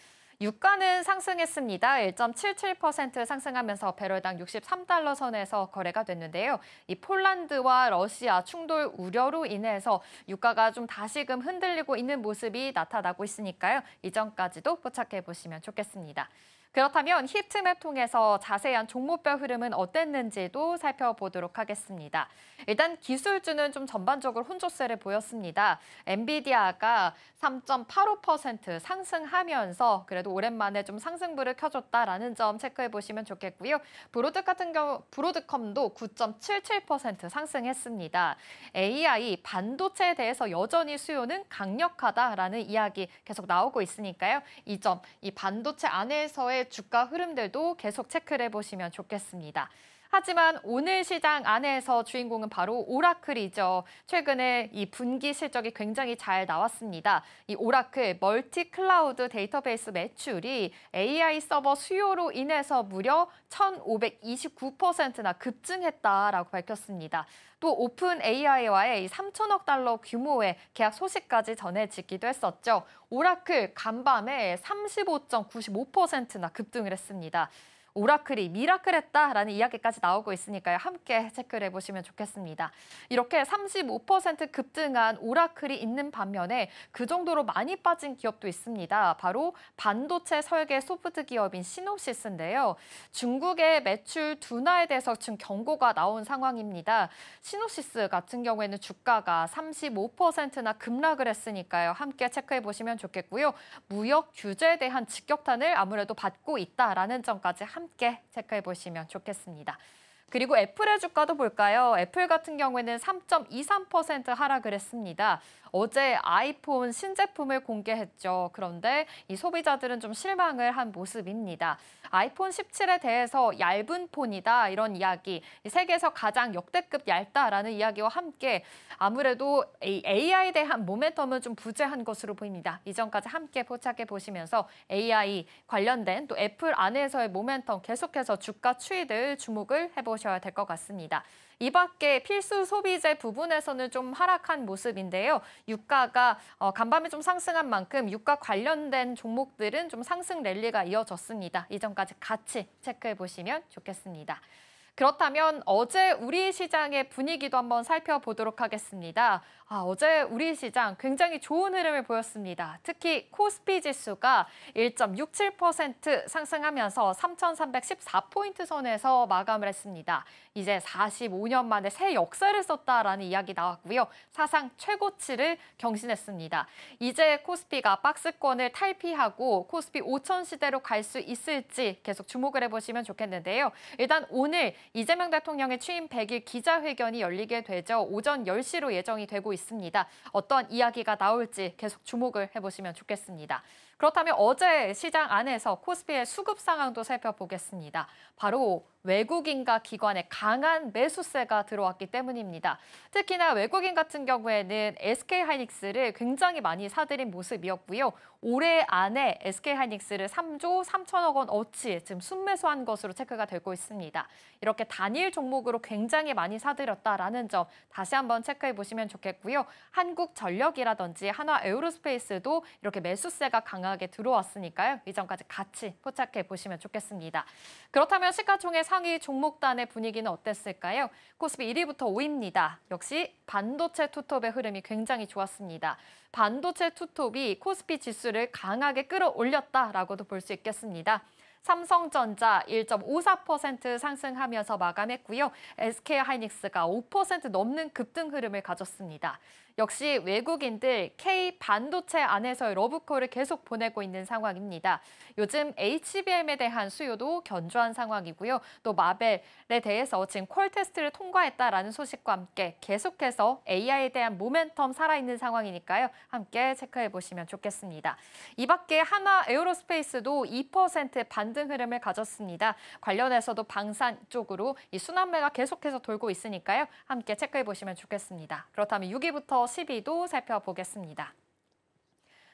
유가는 상승했습니다. 1.77% 상승하면서 배럴당 63달러 선에서 거래가 됐는데요. 이 폴란드와 러시아 충돌 우려로 인해서 유가가 좀 다시금 흔들리고 있는 모습이 나타나고 있으니까요. 이전까지도 포착해 보시면 좋겠습니다. 그렇다면 히트맵 통해서 자세한 종목별 흐름은 어땠는지도 살펴보도록 하겠습니다. 일단 기술주는 좀 전반적으로 혼조세를 보였습니다. 엔비디아가 3.85% 상승하면서 그래도 오랜만에 좀 상승불을 켜줬다라는 점 체크해 보시면 좋겠고요. 브로드컴도 9.77% 상승했습니다. AI 반도체에 대해서 여전히 수요는 강력하다라는 이야기 계속 나오고 있으니까요. 이 점, 이 반도체 안에서의 주가 흐름들도 계속 체크를 해보시면 좋겠습니다. 하지만 오늘 시장 안에서 주인공은 바로 오라클이죠. 최근에 이 분기 실적이 굉장히 잘 나왔습니다. 이 오라클 멀티 클라우드 데이터베이스 매출이 AI 서버 수요로 인해서 무려 1,529%나 급증했다라고 밝혔습니다. 또 오픈 AI와의 3천억 달러 규모의 계약 소식까지 전해지기도 했었죠. 오라클 간밤에 35.95%나 급등을 했습니다. 오라클이 미라클했다라는 이야기까지 나오고 있으니까요. 함께 체크를 해보시면 좋겠습니다. 이렇게 35% 급등한 오라클이 있는 반면에 그 정도로 많이 빠진 기업도 있습니다. 바로 반도체 설계 소프트 기업인 시노시스인데요. 중국의 매출 둔화에 대해서 지금 경고가 나온 상황입니다. 시노시스 같은 경우에는 주가가 35%나 급락을 했으니까요. 함께 체크해 보시면 좋겠고요. 무역 규제에 대한 직격탄을 아무래도 받고 있다라는 점까지 함께 체크해 보시면 좋겠습니다. 그리고 애플의 주가도 볼까요? 애플 같은 경우에는 3.23% 하락을 했습니다. 어제 아이폰 신제품을 공개했죠. 그런데 이 소비자들은 좀 실망을 한 모습입니다. 아이폰 17에 대해서 얇은 폰이다 이런 이야기, 세계에서 가장 역대급 얇다라는 이야기와 함께 아무래도 AI에 대한 모멘텀은 좀 부재한 것으로 보입니다. 이전까지 함께 포착해 보시면서 AI 관련된 또 애플 안에서의 모멘텀 계속해서 주가 추이들 주목을 해보셔야 될 것 같습니다. 이 밖에 필수 소비재 부분에서는 좀 하락한 모습인데요. 유가가 간밤에 좀 상승한 만큼 유가 관련된 종목들은 좀 상승 랠리가 이어졌습니다. 이전까지 같이 체크해 보시면 좋겠습니다. 그렇다면 어제 우리 시장의 분위기도 한번 살펴보도록 하겠습니다. 어제 우리 시장 굉장히 좋은 흐름을 보였습니다. 특히 코스피 지수가 1.67% 상승하면서 3,314포인트 선에서 마감을 했습니다. 이제 45년 만에 새 역사를 썼다라는 이야기 나왔고요. 사상 최고치를 경신했습니다. 이제 코스피가 박스권을 탈피하고 코스피 5천 시대로 갈 수 있을지 계속 주목을 해보시면 좋겠는데요. 일단 오늘 이재명 대통령의 취임 100일 기자회견이 열리게 되죠. 오전 10시로 예정이 되고 있습니다. 어떤 이야기가 나올지 계속 주목을 해보시면 좋겠습니다. 그렇다면 어제 시장 안에서 코스피의 수급 상황도 살펴보겠습니다. 바로 외국인과 기관의 강한 매수세가 들어왔기 때문입니다. 특히나 외국인 같은 경우에는 SK하이닉스를 굉장히 많이 사들인 모습이었고요. 올해 안에 SK하이닉스를 3조 3천억 원 어치 지금 순매수한 것으로 체크가 되고 있습니다. 이렇게 단일 종목으로 굉장히 많이 사들였다라는 점 다시 한번 체크해 보시면 좋겠고요. 한국전력이라든지 한화에어로스페이스도 이렇게 매수세가 강하게 들어왔으니까요. 이점까지 같이 포착해 보시면 좋겠습니다. 그렇다면 시가총액 상위 종목단의 분위기는 어땠을까요? 코스피 1위부터 5위입니다. 역시 반도체 투톱의 흐름이 굉장히 좋았습니다. 반도체 투톱이 코스피 지수를 강하게 끌어올렸다라고도 볼 수 있겠습니다. 삼성전자 1.54% 상승하면서 마감했고요. SK하이닉스가 5% 넘는 급등 흐름을 가졌습니다. 역시 외국인들 K 반도체 안에서의 러브콜을 계속 보내고 있는 상황입니다. 요즘 HBM에 대한 수요도 견조한 상황이고요. 또 마벨에 대해서 지금 콜 테스트를 통과했다라는 소식과 함께 계속해서 AI에 대한 모멘텀 살아있는 상황이니까요. 함께 체크해 보시면 좋겠습니다. 이 밖에 한화에어로스페이스도 2% 반등 흐름을 가졌습니다. 관련해서도 방산 쪽으로 이 순환매가 계속해서 돌고 있으니까요. 함께 체크해 보시면 좋겠습니다. 그렇다면 6위부터 10위도 살펴보겠습니다.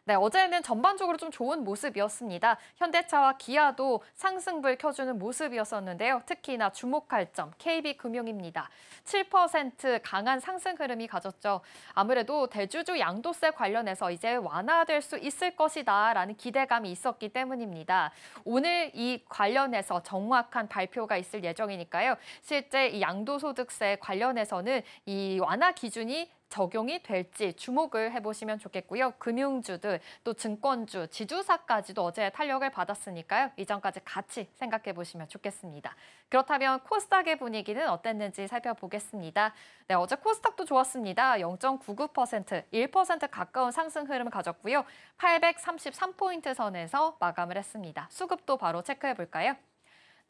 네, 어제는 전반적으로 좀 좋은 모습이었습니다. 현대차와 기아도 상승불 켜주는 모습이었었는데요. 특히나 주목할 점 KB금융입니다. 7% 강한 상승 흐름이 가졌죠. 아무래도 대주주 양도세 관련해서 이제 완화될 수 있을 것이다라는 기대감이 있었기 때문입니다. 오늘 이 관련해서 정확한 발표가 있을 예정이니까요. 실제 이 양도소득세 관련해서는 이 완화 기준이 적용이 될지 주목을 해보시면 좋겠고요. 금융주들, 또 증권주, 지주사까지도 어제 탄력을 받았으니까요. 이전까지 같이 생각해 보시면 좋겠습니다. 그렇다면 코스닥의 분위기는 어땠는지 살펴보겠습니다. 네, 어제 코스닥도 좋았습니다. 0.99%, 1% 가까운 상승 흐름을 가졌고요. 833포인트 선에서 마감을 했습니다. 수급도 바로 체크해 볼까요?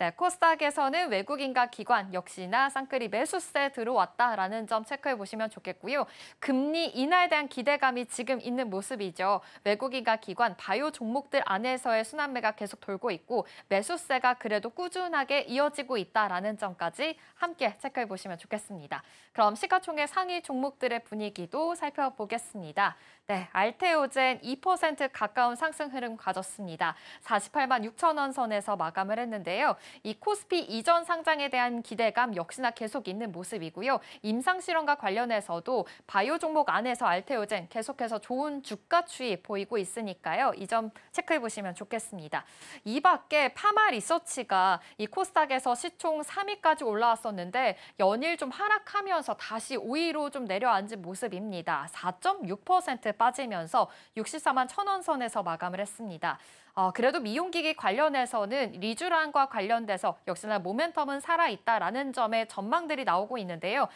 네, 코스닥에서는 외국인과 기관 역시나 쌍끌이 매수세 들어왔다라는 점 체크해 보시면 좋겠고요. 금리 인하에 대한 기대감이 지금 있는 모습이죠. 외국인과 기관, 바이오 종목들 안에서의 순환매가 계속 돌고 있고 매수세가 그래도 꾸준하게 이어지고 있다라는 점까지 함께 체크해 보시면 좋겠습니다. 그럼 시가총액 상위 종목들의 분위기도 살펴보겠습니다. 네, 알테오젠 2% 가까운 상승 흐름 가졌습니다. 48만 6천 원 선에서 마감을 했는데요. 이 코스피 이전 상장에 대한 기대감 역시나 계속 있는 모습이고요. 임상실험과 관련해서도 바이오 종목 안에서 알테오젠 계속해서 좋은 주가 추이 보이고 있으니까요. 이 점 체크해 보시면 좋겠습니다. 이 밖에 파마 리서치가 이 코스닥에서 시총 3위까지 올라왔었는데 연일 좀 하락하면서 다시 5위로 좀 내려앉은 모습입니다. 4.6% 빠지면서 64만 1,000원 선에서 마감을 했습니다. 그래도 미용기기 관련해서는 리쥬란과 관련돼서 역시나 모멘텀은 살아있다라는 점에 전망들이 나오고 있는데요.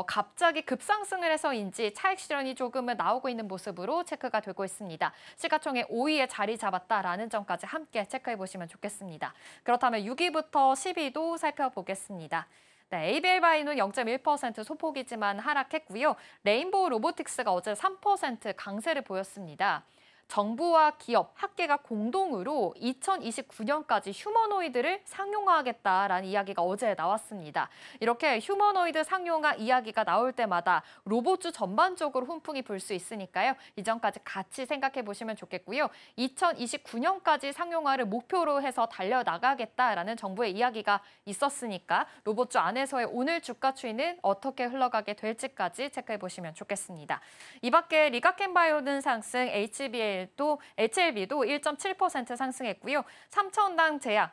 갑자기 급상승을 해서인지 차익 실현이 조금은 나오고 있는 모습으로 체크가 되고 있습니다. 시가총액 5위에 자리 잡았다라는 점까지 함께 체크해 보시면 좋겠습니다. 그렇다면 6위부터 10위도 살펴보겠습니다. 네, ABL 바이오는 0.1% 소폭이지만 하락했고요. 레인보우 로보틱스가 어제 3% 강세를 보였습니다. 정부와 기업, 학계가 공동으로 2029년까지 휴머노이드를 상용화하겠다라는 이야기가 어제 나왔습니다. 이렇게 휴머노이드 상용화 이야기가 나올 때마다 로봇주 전반적으로 훈풍이 불 수 있으니까요. 이전까지 같이 생각해 보시면 좋겠고요. 2029년까지 상용화를 목표로 해서 달려나가겠다라는 정부의 이야기가 있었으니까 로봇주 안에서의 오늘 주가 추이는 어떻게 흘러가게 될지까지 체크해 보시면 좋겠습니다. 이 밖에 리가켄바이오는 상승, HLB도 1.7% 상승했고요. 3,000당 제약,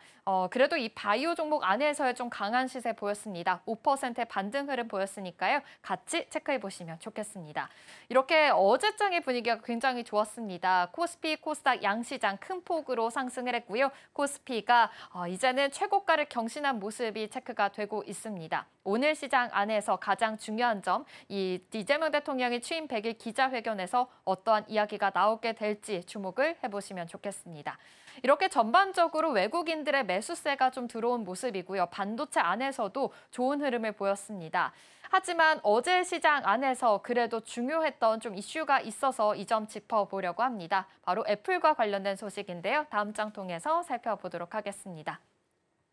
그래도 이 바이오 종목 안에서의 좀 강한 시세 보였습니다. 5%의 반등 흐름 보였으니까요. 같이 체크해 보시면 좋겠습니다. 이렇게 어제장의 분위기가 굉장히 좋았습니다. 코스피, 코스닥 양시장 큰 폭으로 상승을 했고요. 코스피가 이제는 최고가를 경신한 모습이 체크가 되고 있습니다. 오늘 시장 안에서 가장 중요한 점, 이 이재명 대통령이 취임 100일 기자회견에서 어떠한 이야기가 나오게 될지 주목을 해보시면 좋겠습니다. 이렇게 전반적으로 외국인들의 매수세가 좀 들어온 모습이고요. 반도체 안에서도 좋은 흐름을 보였습니다. 하지만 어제 시장 안에서 그래도 중요했던 좀 이슈가 있어서 이 점 짚어보려고 합니다. 바로 애플과 관련된 소식인데요. 다음 장 통해서 살펴보도록 하겠습니다.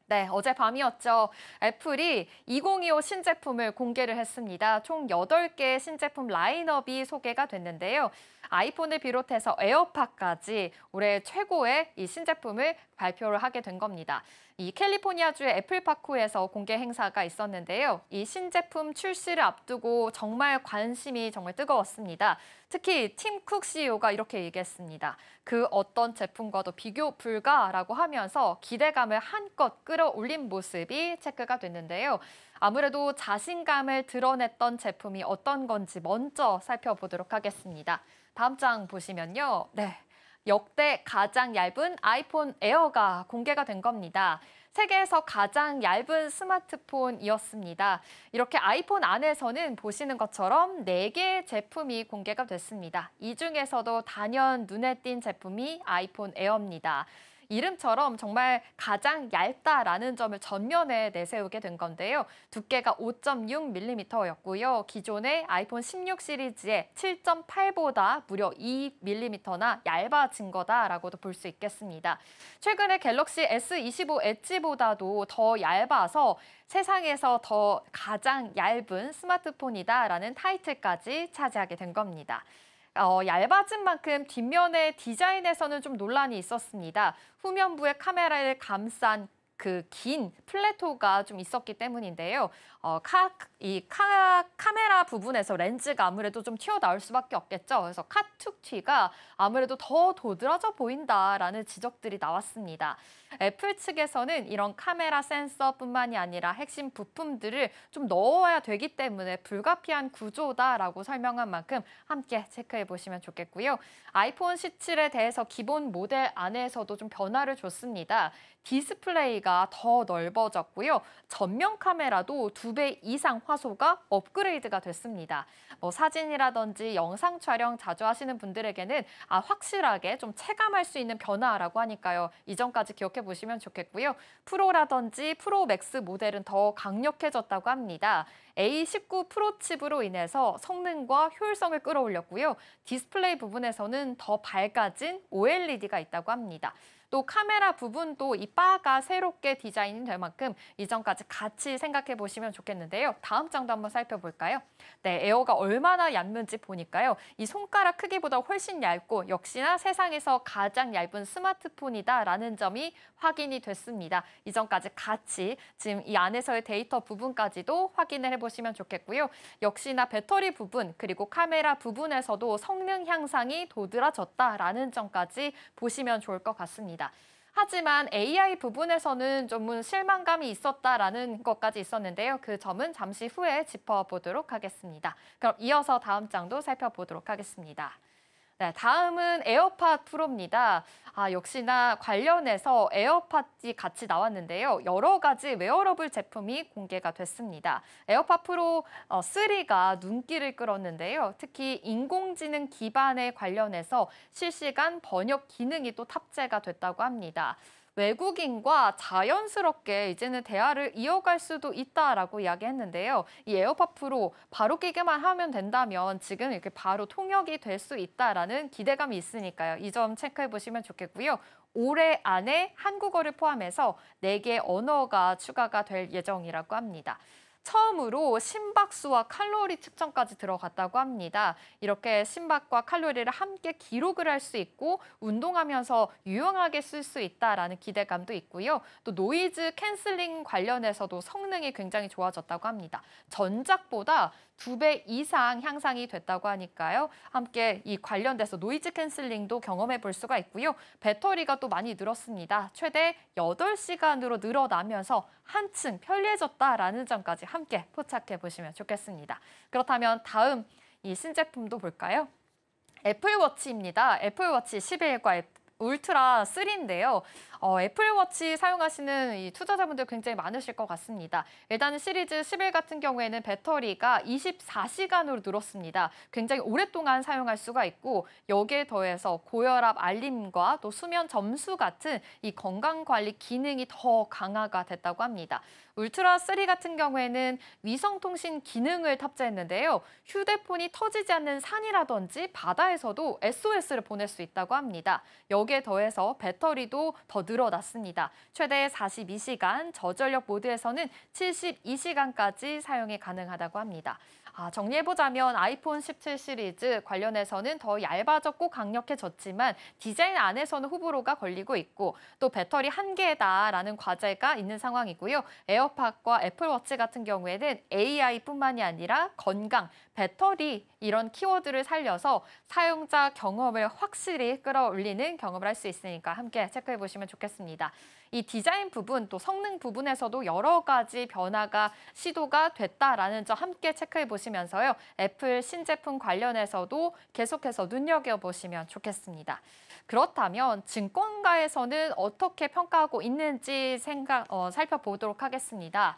네, 어젯밤이었죠. 애플이 2025 신제품을 공개를 했습니다. 총 8개의 신제품 라인업이 소개가 됐는데요. 아이폰을 비롯해서 에어팟까지 올해 최고의 이 신제품을 발표를 하게 된 겁니다. 이 캘리포니아주의 애플파크에서 공개 행사가 있었는데요. 이 신제품 출시를 앞두고 정말 관심이 정말 뜨거웠습니다. 특히 팀 쿡 CEO가 이렇게 얘기했습니다. 그 어떤 제품과도 비교 불가라고 하면서 기대감을 한껏 끌어올린 모습이 체크가 됐는데요. 아무래도 자신감을 드러냈던 제품이 어떤 건지 먼저 살펴보도록 하겠습니다. 다음 장 보시면요. 네, 역대 가장 얇은 아이폰 에어가 공개가 된 겁니다. 세계에서 가장 얇은 스마트폰이었습니다. 이렇게 아이폰 안에서는 보시는 것처럼 4개의 제품이 공개가 됐습니다. 이 중에서도 단연 눈에 띈 제품이 아이폰 에어입니다. 이름처럼 정말 가장 얇다라는 점을 전면에 내세우게 된 건데요. 두께가 5.6mm였고요. 기존의 아이폰 16 시리즈의 7.8보다 무려 2mm나 얇아진 거다라고도 볼 수 있겠습니다. 최근에 갤럭시 S25 엣지보다도 더 얇아서 세상에서 더 가장 얇은 스마트폰이다라는 타이틀까지 차지하게 된 겁니다. 얇아진 만큼 뒷면의 디자인에서는 좀 논란이 있었습니다. 후면부의 카메라를 감싼 그 긴 플래토가 좀 있었기 때문인데요. 카메라 부분에서 렌즈가 아무래도 좀 튀어나올 수밖에 없겠죠. 그래서 카툭튀가 아무래도 더 도드라져 보인다라는 지적들이 나왔습니다. 애플 측에서는 이런 카메라 센서뿐만이 아니라 핵심 부품들을 좀 넣어야 되기 때문에 불가피한 구조다라고 설명한 만큼 함께 체크해 보시면 좋겠고요. 아이폰 17에 대해서 기본 모델 안에서도 좀 변화를 줬습니다. 디스플레이가 더 넓어졌고요. 전면 카메라도 2배 이상 화소가 업그레이드가 됐습니다. 사진이라든지 영상 촬영 자주 하시는 분들에게는 확실하게 좀 체감할 수 있는 변화라고 하니까요. 이전까지 기억해 보시면 좋겠고요. 프로라든지 프로 맥스 모델은 더 강력해졌다고 합니다. A19 프로 칩으로 인해서 성능과 효율성을 끌어올렸고요. 디스플레이 부분에서는 더 밝아진 OLED가 있다고 합니다. 또 카메라 부분도 이 바가 새롭게 디자인이 될 만큼 이전까지 같이 생각해 보시면 좋겠는데요. 다음 장도 한번 살펴볼까요? 네, 에어가 얼마나 얇은지 보니까요. 이 손가락 크기보다 훨씬 얇고 역시나 세상에서 가장 얇은 스마트폰이다라는 점이 확인이 됐습니다. 이전까지 같이 지금 이 안에서의 데이터 부분까지도 확인을 해보시면 좋겠고요. 역시나 배터리 부분 그리고 카메라 부분에서도 성능 향상이 도드라졌다라는 점까지 보시면 좋을 것 같습니다. 하지만 AI 부분에서는 좀 실망감이 있었다라는 것까지 있었는데요. 그 점은 잠시 후에 짚어보도록 하겠습니다. 그럼 이어서 다음 장도 살펴보도록 하겠습니다. 네, 다음은 에어팟 프로입니다. 역시나 관련해서 에어팟이 같이 나왔는데요. 여러 가지 웨어러블 제품이 공개가 됐습니다. 에어팟 프로 3가 눈길을 끌었는데요. 특히 인공지능 기반에 관련해서 실시간 번역 기능이 또 탑재가 됐다고 합니다. 외국인과 자연스럽게 이제는 대화를 이어갈 수도 있다라고 이야기했는데요. 이 에어팟 프로 바로 끼기만 하면 된다면 지금 이렇게 바로 통역이 될 수 있다라는 기대감이 있으니까요. 이 점 체크해 보시면 좋겠고요. 올해 안에 한국어를 포함해서 4개 언어가 추가가 될 예정이라고 합니다. 처음으로 심박수와 칼로리 측정까지 들어갔다고 합니다. 이렇게 심박과 칼로리를 함께 기록을 할 수 있고 운동하면서 유용하게 쓸 수 있다라는 기대감도 있고요. 또 노이즈 캔슬링 관련해서도 성능이 굉장히 좋아졌다고 합니다. 전작보다 2배 이상 향상이 됐다고 하니까요. 함께 이 관련돼서 노이즈 캔슬링도 경험해 볼 수가 있고요. 배터리가 또 많이 늘었습니다. 최대 8시간으로 늘어나면서 한층 편리해졌다라는 점까지 함께 포착해 보시면 좋겠습니다. 그렇다면 다음 이 신제품도 볼까요? 애플워치입니다. 애플워치 11과 울트라 3인데요. 애플워치 사용하시는 이 투자자분들 굉장히 많으실 것 같습니다. 일단 시리즈 11 같은 경우에는 배터리가 24시간으로 늘었습니다. 굉장히 오랫동안 사용할 수가 있고 여기에 더해서 고혈압 알림과 또 수면 점수 같은 이 건강관리 기능이 더 강화가 됐다고 합니다. 울트라 3 같은 경우에는 위성통신 기능을 탑재했는데요. 휴대폰이 터지지 않는 산이라든지 바다에서도 SOS를 보낼 수 있다고 합니다. 여기에 더해서 배터리도 더 늘어났습니다. 최대 42시간, 저전력 모드에서는 72시간까지 사용이 가능하다고 합니다. 정리해보자면 아이폰 17 시리즈 관련해서는 더 얇아졌고 강력해졌지만 디자인 안에서는 호불호가 걸리고 있고 또 배터리 한계다라는 과제가 있는 상황이고요. 에어팟과 애플워치 같은 경우에는 AI뿐만이 아니라 건강, 배터리 이런 키워드를 살려서 사용자 경험을 확실히 끌어올리는 경험을 할 수 있으니까 함께 체크해보시면 좋겠습니다. 이 디자인 부분 또 성능 부분에서도 여러 가지 변화가 시도가 됐다라는 점 함께 체크해 보시면서요. 애플 신제품 관련해서도 계속해서 눈여겨보시면 좋겠습니다. 그렇다면 증권가에서는 어떻게 평가하고 있는지 살펴보도록 하겠습니다.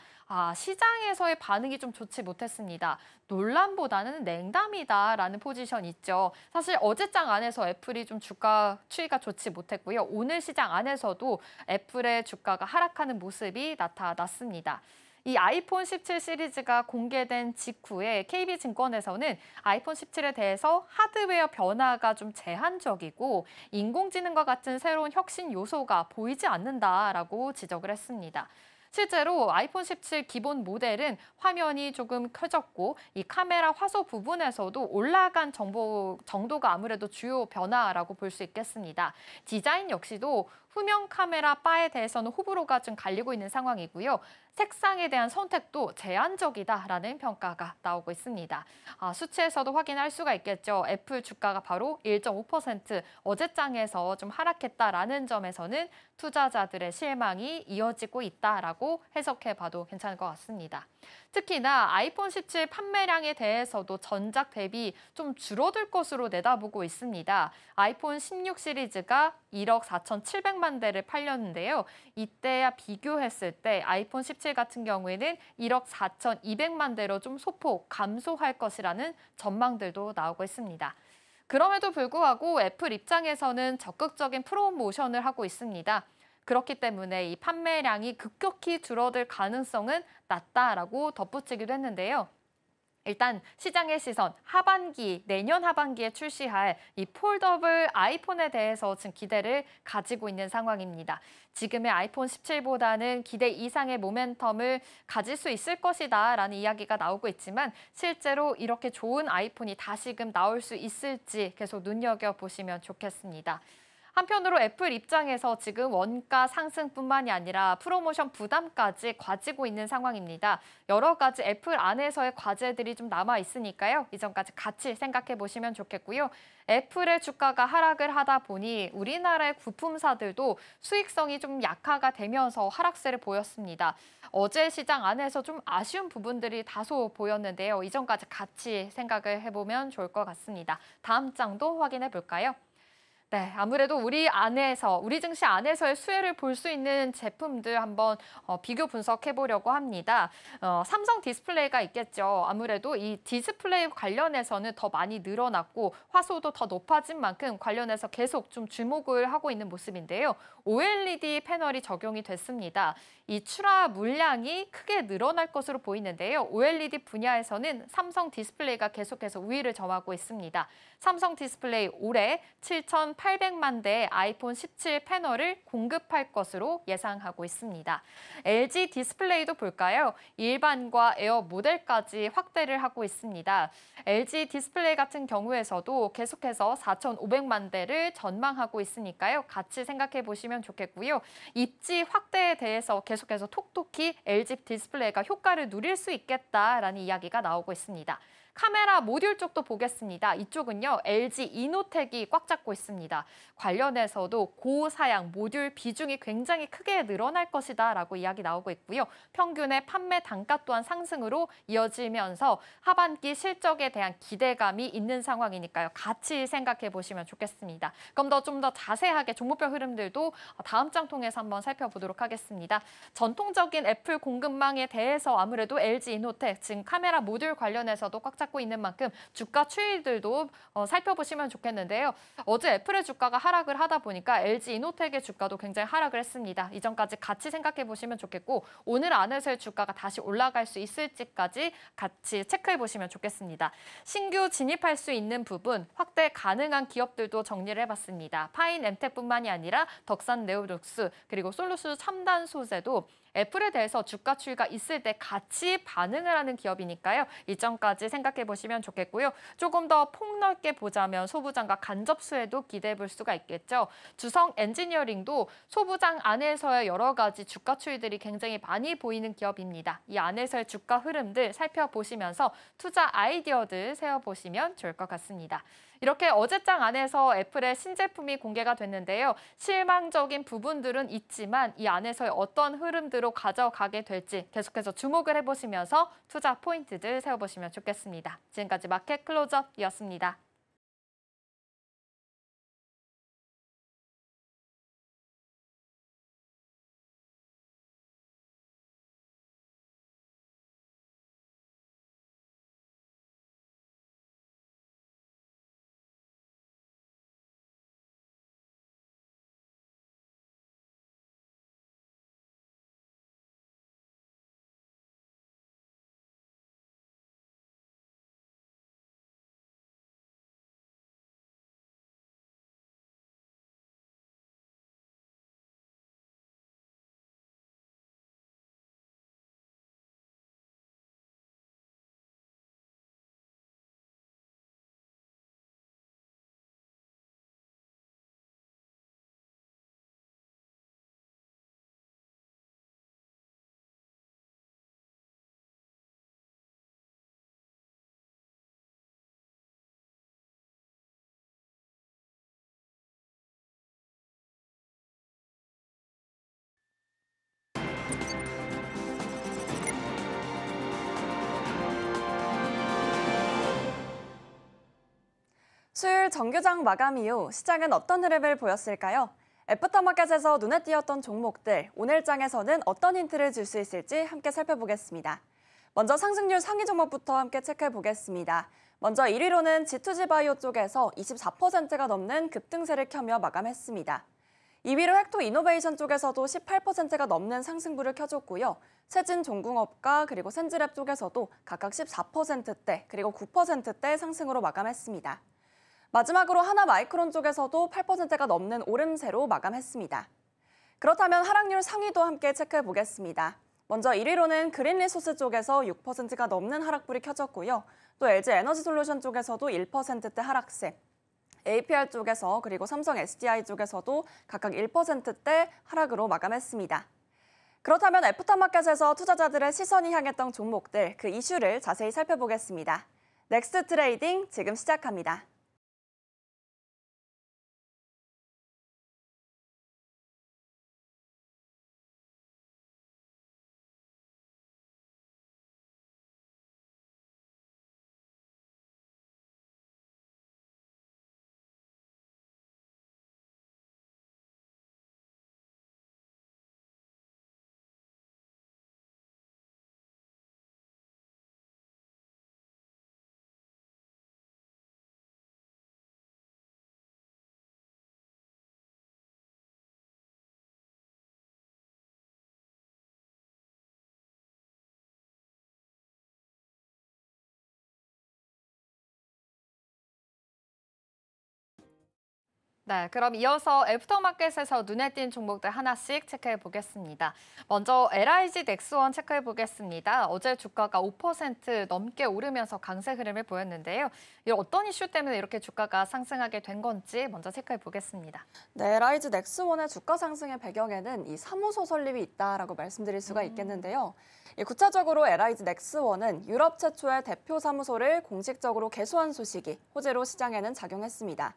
시장에서의 반응이 좀 좋지 못했습니다. 논란보다는 냉담이다라는 포지션 있죠. 사실 어제장 안에서 애플이 좀 주가 추이가 좋지 못했고요. 오늘 시장 안에서도 애플의 주가가 하락하는 모습이 나타났습니다. 이 아이폰 17 시리즈가 공개된 직후에 KB증권에서는 아이폰 17에 대해서 하드웨어 변화가 좀 제한적이고 인공지능과 같은 새로운 혁신 요소가 보이지 않는다라고 지적을 했습니다. 실제로 아이폰 17 기본 모델은 화면이 조금 커졌고 이 카메라 화소 부분에서도 올라간 정도가 아무래도 주요 변화라고 볼 수 있겠습니다. 디자인 역시도 후면 카메라 바에 대해서는 호불호가 좀 갈리고 있는 상황이고요. 색상에 대한 선택도 제한적이다라는 평가가 나오고 있습니다. 수치에서도 확인할 수가 있겠죠. 애플 주가가 바로 1.5% 어제장에서 좀 하락했다라는 점에서는 투자자들의 실망이 이어지고 있다라고 해석해봐도 괜찮을 것 같습니다. 특히나 아이폰 17 판매량에 대해서도 전작 대비 좀 줄어들 것으로 내다보고 있습니다. 아이폰 16 시리즈가 1억 4,700만 대를 팔렸는데요. 이때와 비교했을 때 아이폰 17 같은 경우에는 1억 4,200만 대로 좀 소폭 감소할 것이라는 전망들도 나오고 있습니다. 그럼에도 불구하고 애플 입장에서는 적극적인 프로모션을 하고 있습니다. 그렇기 때문에 이 판매량이 급격히 줄어들 가능성은 낮다라고 덧붙이기도 했는데요. 일단 시장의 시선, 내년 하반기에 출시할 이 폴더블 아이폰에 대해서 지금 기대를 가지고 있는 상황입니다. 지금의 아이폰 17보다는 기대 이상의 모멘텀을 가질 수 있을 것이다라는 이야기가 나오고 있지만 실제로 이렇게 좋은 아이폰이 다시금 나올 수 있을지 계속 눈여겨보시면 좋겠습니다. 한편으로 애플 입장에서 지금 원가 상승뿐만이 아니라 프로모션 부담까지 가지고 있는 상황입니다. 여러 가지 애플 안에서의 과제들이 좀 남아 있으니까요. 이 점까지 같이 생각해 보시면 좋겠고요. 애플의 주가가 하락을 하다 보니 우리나라의 부품사들도 수익성이 좀 약화가 되면서 하락세를 보였습니다. 어제 시장 안에서 좀 아쉬운 부분들이 다소 보였는데요. 이 점까지 같이 생각을 해보면 좋을 것 같습니다. 다음 장도 확인해 볼까요? 네, 아무래도 우리 증시 안에서의 수혜를 볼 수 있는 제품들 한번 비교 분석해 보려고 합니다. 삼성 디스플레이가 있겠죠. 아무래도 이 디스플레이 관련해서는 더 많이 늘어났고 화소도 더 높아진 만큼 관련해서 계속 좀 주목을 하고 있는 모습인데요. OLED 패널이 적용이 됐습니다. 이 출하 물량이 크게 늘어날 것으로 보이는데요. OLED 분야에서는 삼성 디스플레이가 계속해서 우위를 점하고 있습니다. 삼성 디스플레이 올해 7,800만 대의 아이폰 17 패널을 공급할 것으로 예상하고 있습니다. LG 디스플레이도 볼까요? 일반과 에어 모델까지 확대를 하고 있습니다. LG 디스플레이 같은 경우에서도 계속해서 4,500만 대를 전망하고 있으니까요. 같이 생각해 보시면 좋겠고요. 입지 확대에 대해서 계속해서 톡톡히 LG 디스플레이가 효과를 누릴 수 있겠다라는 이야기가 나오고 있습니다. 카메라 모듈 쪽도 보겠습니다. 이쪽은요, LG 이노텍이 꽉 잡고 있습니다. 관련해서도 고사양 모듈 비중이 굉장히 크게 늘어날 것이다라고 이야기 나오고 있고요. 평균의 판매 단가 또한 상승으로 이어지면서 하반기 실적에 대한 기대감이 있는 상황이니까요. 같이 생각해 보시면 좋겠습니다. 그럼 좀 더 자세하게 종목별 흐름들도 다음 장 통해서 한번 살펴보도록 하겠습니다. 전통적인 애플 공급망에 대해서 아무래도 LG 이노텍, 지금 카메라 모듈 관련해서도 꽉 잡고 있는 만큼 주가 추이들도 살펴보시면 좋겠는데요. 어제 애플의 주가가 하락을 하다 보니까 LG 이노텍의 주가도 굉장히 하락을 했습니다. 이전까지 같이 생각해 보시면 좋겠고 오늘 안에서의 주가가 다시 올라갈 수 있을지까지 같이 체크해 보시면 좋겠습니다. 신규 진입할 수 있는 부분, 확대 가능한 기업들도 정리를 해봤습니다. 파인 엠텍뿐만이 아니라 덕산 네오룩스 그리고 솔루스 첨단 소재도 애플에 대해서 주가 추이가 있을 때 같이 반응을 하는 기업이니까요. 이 점까지 생각해 보시면 좋겠고요. 조금 더 폭넓게 보자면 소부장과 간접수혜도 기대해 볼 수가 있겠죠. 주성 엔지니어링도 소부장 안에서의 여러 가지 주가 추이들이 굉장히 많이 보이는 기업입니다. 이 안에서의 주가 흐름들 살펴보시면서 투자 아이디어들 세워보시면 좋을 것 같습니다. 이렇게 어제장 안에서 애플의 신제품이 공개가 됐는데요. 실망적인 부분들은 있지만 이 안에서의 어떤 흐름들로 가져가게 될지 계속해서 주목을 해보시면서 투자 포인트들 세워보시면 좋겠습니다. 지금까지 마켓 클로즈업이었습니다. 수요일 정규장 마감 이후 시장은 어떤 흐름을 보였을까요? 애프터마켓에서 눈에 띄었던 종목들, 오늘 장에서는 어떤 힌트를 줄 수 있을지 함께 살펴보겠습니다. 먼저 상승률 상위 종목부터 함께 체크해 보겠습니다. 먼저 1위로는 G2G 바이오 쪽에서 24%가 넘는 급등세를 켜며 마감했습니다. 2위로 헥토 이노베이션 쪽에서도 18%가 넘는 상승부를 켜줬고요. 세진종궁업과 그리고 센즈랩 쪽에서도 각각 14%대 그리고 9%대 상승으로 마감했습니다. 마지막으로 하나마이크론 쪽에서도 8%가 넘는 오름세로 마감했습니다. 그렇다면 하락률 상위도 함께 체크해 보겠습니다. 먼저 1위로는 그린리소스 쪽에서 6%가 넘는 하락불이 켜졌고요. 또 LG 에너지솔루션 쪽에서도 1%대 하락세, APR 쪽에서 그리고 삼성 SDI 쪽에서도 각각 1%대 하락으로 마감했습니다. 그렇다면 애프터마켓에서 투자자들의 시선이 향했던 종목들, 그 이슈를 자세히 살펴보겠습니다. 넥스트 트레이딩 지금 시작합니다. 네, 그럼 이어서 애프터마켓에서 눈에 띈 종목들 하나씩 체크해 보겠습니다. 먼저 LIG 넥스원 체크해 보겠습니다. 어제 주가가 5% 넘게 오르면서 강세 흐름을 보였는데요. 이 어떤 이슈 때문에 이렇게 주가가 상승하게 된 건지 먼저 체크해 보겠습니다. 네, LIG 넥스원의 주가 상승의 배경에는 이 사무소 설립이 있다라고 말씀드릴 수가 있겠는데요. 구체적으로 LIG 넥스원은 유럽 최초의 대표 사무소를 공식적으로 개소한 소식이 호재로 시장에는 작용했습니다.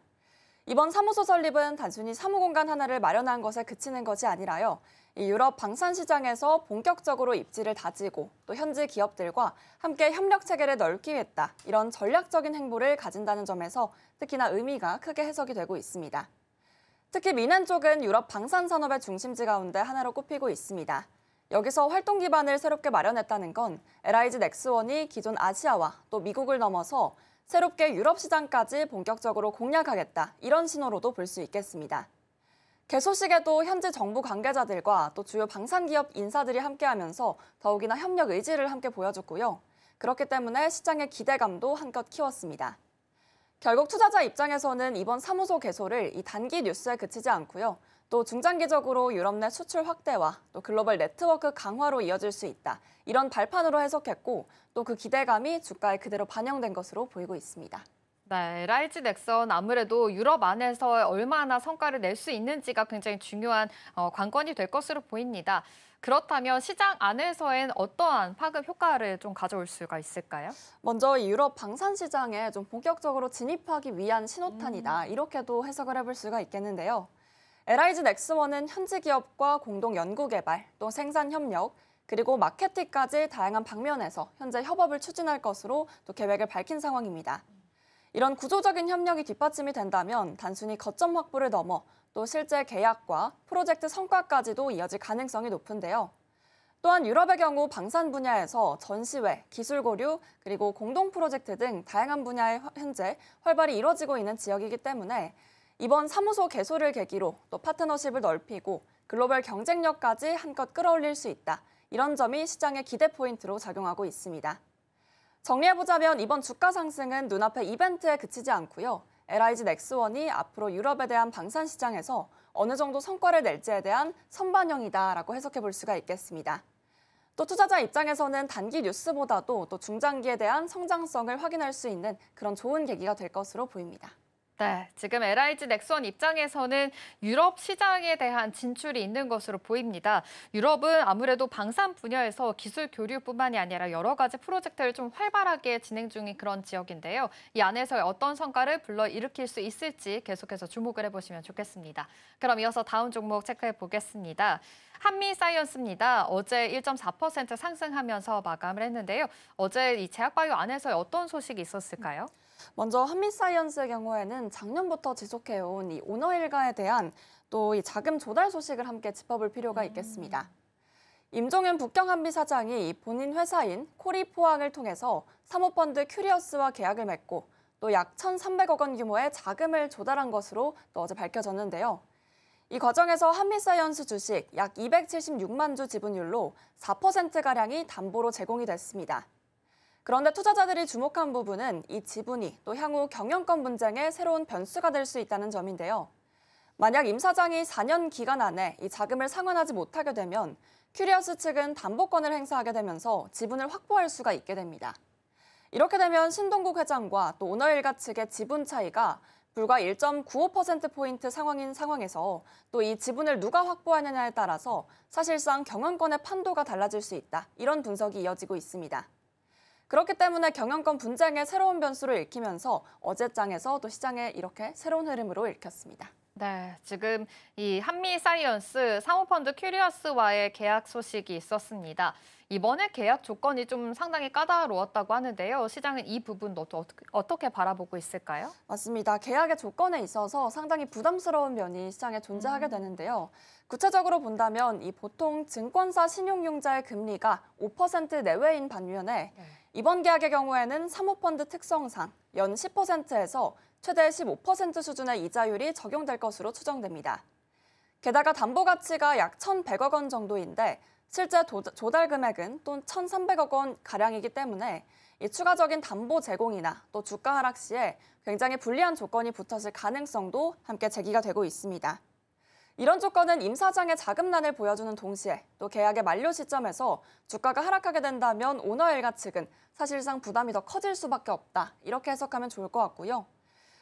이번 사무소 설립은 단순히 사무공간 하나를 마련한 것에 그치는 것이 아니라요. 이 유럽 방산 시장에서 본격적으로 입지를 다지고 또 현지 기업들과 함께 협력 체계를 넓히겠다. 이런 전략적인 행보를 가진다는 점에서 특히나 의미가 크게 해석이 되고 있습니다. 특히 미넨 쪽은 유럽 방산 산업의 중심지 가운데 하나로 꼽히고 있습니다. 여기서 활동 기반을 새롭게 마련했다는 건 LIG 넥스원이 기존 아시아와 또 미국을 넘어서 새롭게 유럽 시장까지 본격적으로 공략하겠다, 이런 신호로도 볼 수 있겠습니다. 개소식에도 현지 정부 관계자들과 또 주요 방산기업 인사들이 함께하면서 더욱이나 협력 의지를 함께 보여줬고요. 그렇기 때문에 시장의 기대감도 한껏 키웠습니다. 결국 투자자 입장에서는 이번 사무소 개소를 이 단기 뉴스에 그치지 않고요. 또 중장기적으로 유럽 내 수출 확대와 또 글로벌 네트워크 강화로 이어질 수 있다. 이런 발판으로 해석했고 또 그 기대감이 주가에 그대로 반영된 것으로 보이고 있습니다. 네, LIG 넥스원 아무래도 유럽 안에서 얼마나 성과를 낼 수 있는지가 굉장히 중요한 관건이 될 것으로 보입니다. 그렇다면 시장 안에서는 어떠한 파급 효과를 좀 가져올 수가 있을까요? 먼저 이 유럽 방산 시장에 좀 본격적으로 진입하기 위한 신호탄이다. 이렇게도 해석을 해볼 수가 있겠는데요. LIG 넥스원은 현지 기업과 공동 연구 개발, 또 생산 협력, 그리고 마케팅까지 다양한 방면에서 현재 협업을 추진할 것으로 또 계획을 밝힌 상황입니다. 이런 구조적인 협력이 뒷받침이 된다면 단순히 거점 확보를 넘어 또 실제 계약과 프로젝트 성과까지도 이어질 가능성이 높은데요. 또한 유럽의 경우 방산 분야에서 전시회, 기술 고류, 그리고 공동 프로젝트 등 다양한 분야에 현재 활발히 이뤄지고 있는 지역이기 때문에 이번 사무소 개소를 계기로 또 파트너십을 넓히고 글로벌 경쟁력까지 한껏 끌어올릴 수 있다. 이런 점이 시장의 기대 포인트로 작용하고 있습니다. 정리해보자면 이번 주가 상승은 눈앞의 이벤트에 그치지 않고요. LIG 넥스원이 앞으로 유럽에 대한 방산 시장에서 어느 정도 성과를 낼지에 대한 선반영이다라고 해석해볼 수가 있겠습니다. 또 투자자 입장에서는 단기 뉴스보다도 또 중장기에 대한 성장성을 확인할 수 있는 그런 좋은 계기가 될 것으로 보입니다. 네, 지금 LIG 넥스원 입장에서는 유럽 시장에 대한 진출이 있는 것으로 보입니다. 유럽은 아무래도 방산 분야에서 기술 교류뿐만이 아니라 여러 가지 프로젝트를 좀 활발하게 진행 중인 그런 지역인데요. 이 안에서 어떤 성과를 불러일으킬 수 있을지 계속해서 주목을 해보시면 좋겠습니다. 그럼 이어서 다음 종목 체크해 보겠습니다. 한미사이언스입니다. 어제 1.4% 상승하면서 마감을 했는데요. 어제 이 제약바이오 안에서 어떤 소식이 있었을까요? 먼저 한미사이언스의 경우에는 작년부터 지속해온 이 오너 일가에 대한 또 이 자금 조달 소식을 함께 짚어볼 필요가 있겠습니다. 임종윤 북경한미 사장이 본인 회사인 코리포항을 통해서 사모펀드 큐리어스와 계약을 맺고 또 약 1,300억 원 규모의 자금을 조달한 것으로 또 어제 밝혀졌는데요. 이 과정에서 한미사이언스 주식 약 276만 주 지분율로 4%가량이 담보로 제공이 됐습니다. 그런데 투자자들이 주목한 부분은 이 지분이 또 향후 경영권 분쟁의 새로운 변수가 될 수 있다는 점인데요. 만약 임 사장이 4년 기간 안에 이 자금을 상환하지 못하게 되면 큐리어스 측은 담보권을 행사하게 되면서 지분을 확보할 수가 있게 됩니다. 이렇게 되면 신동국 회장과 또 오너일가 측의 지분 차이가 불과 1.95%포인트 상황인 상황에서 또 이 지분을 누가 확보하느냐에 따라서 사실상 경영권의 판도가 달라질 수 있다. 이런 분석이 이어지고 있습니다. 그렇기 때문에 경영권 분쟁의 새로운 변수를 읽히면서 어제장에서 또 시장에 이렇게 새로운 흐름으로 읽혔습니다. 네, 지금 이 한미사이언스 사모펀드 큐리어스와의 계약 소식이 있었습니다. 이번에 계약 조건이 좀 상당히 까다로웠다고 하는데요. 시장은 이 부분도 어떻게 바라보고 있을까요? 맞습니다. 계약의 조건에 있어서 상당히 부담스러운 면이 시장에 존재하게 되는데요. 구체적으로 본다면 이 보통 증권사 신용융자의 금리가 5% 내외인 반면에 이번 계약의 경우에는 사모펀드 특성상 연 10%에서 최대 15% 수준의 이자율이 적용될 것으로 추정됩니다. 게다가 담보 가치가 약 1,100억 원 정도인데 실제 조달 금액은 또 1,300억 원 가량이기 때문에 이 추가적인 담보 제공이나 또 주가 하락 시에 굉장히 불리한 조건이 붙어질 가능성도 함께 제기가 되고 있습니다. 이런 조건은 임 사장의 자금난을 보여주는 동시에 또 계약의 만료 시점에서 주가가 하락하게 된다면 오너 일가 측은 사실상 부담이 더 커질 수밖에 없다. 이렇게 해석하면 좋을 것 같고요.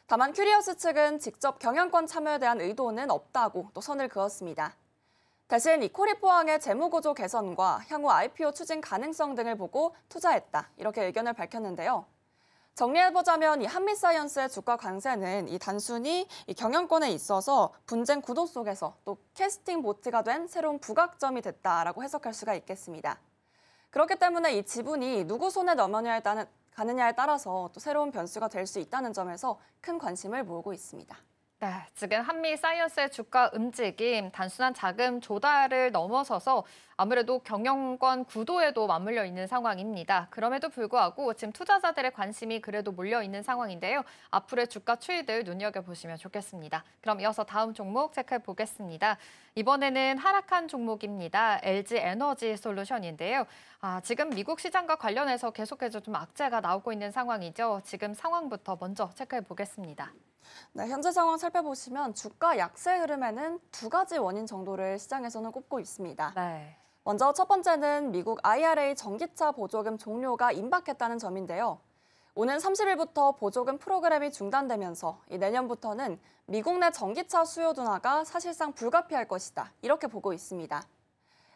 다만 큐리어스 측은 직접 경영권 참여에 대한 의도는 없다고 또 선을 그었습니다. 대신 이코리 포항의 재무구조 개선과 향후 IPO 추진 가능성 등을 보고 투자했다. 이렇게 의견을 밝혔는데요. 정리해보자면 이 한미사이언스의 주가 강세는 이 단순히 이 경영권에 있어서 분쟁 구도 속에서 또 캐스팅 보트가 된 새로운 부각점이 됐다라고 해석할 수가 있겠습니다. 그렇기 때문에 이 지분이 누구 손에 가느냐에 따라서 또 새로운 변수가 될 수 있다는 점에서 큰 관심을 모으고 있습니다. 네, 지금 한미 사이언스의 주가 움직임, 단순한 자금 조달을 넘어서서 아무래도 경영권 구도에도 맞물려 있는 상황입니다. 그럼에도 불구하고 지금 투자자들의 관심이 그래도 몰려 있는 상황인데요. 앞으로의 주가 추이들 눈여겨보시면 좋겠습니다. 그럼 이어서 다음 종목 체크해 보겠습니다. 이번에는 하락한 종목입니다. LG 에너지 솔루션인데요. 지금 미국 시장과 관련해서 계속해서 좀 악재가 나오고 있는 상황이죠. 지금 상황부터 먼저 체크해 보겠습니다. 네, 현재 상황 살펴보시면 주가 약세 흐름에는 두 가지 원인 정도를 시장에서는 꼽고 있습니다. 네. 먼저 첫 번째는 미국 IRA 전기차 보조금 종료가 임박했다는 점인데요. 오는 30일부터 보조금 프로그램이 중단되면서 내년부터는 미국 내 전기차 수요 둔화가 사실상 불가피할 것이다. 이렇게 보고 있습니다.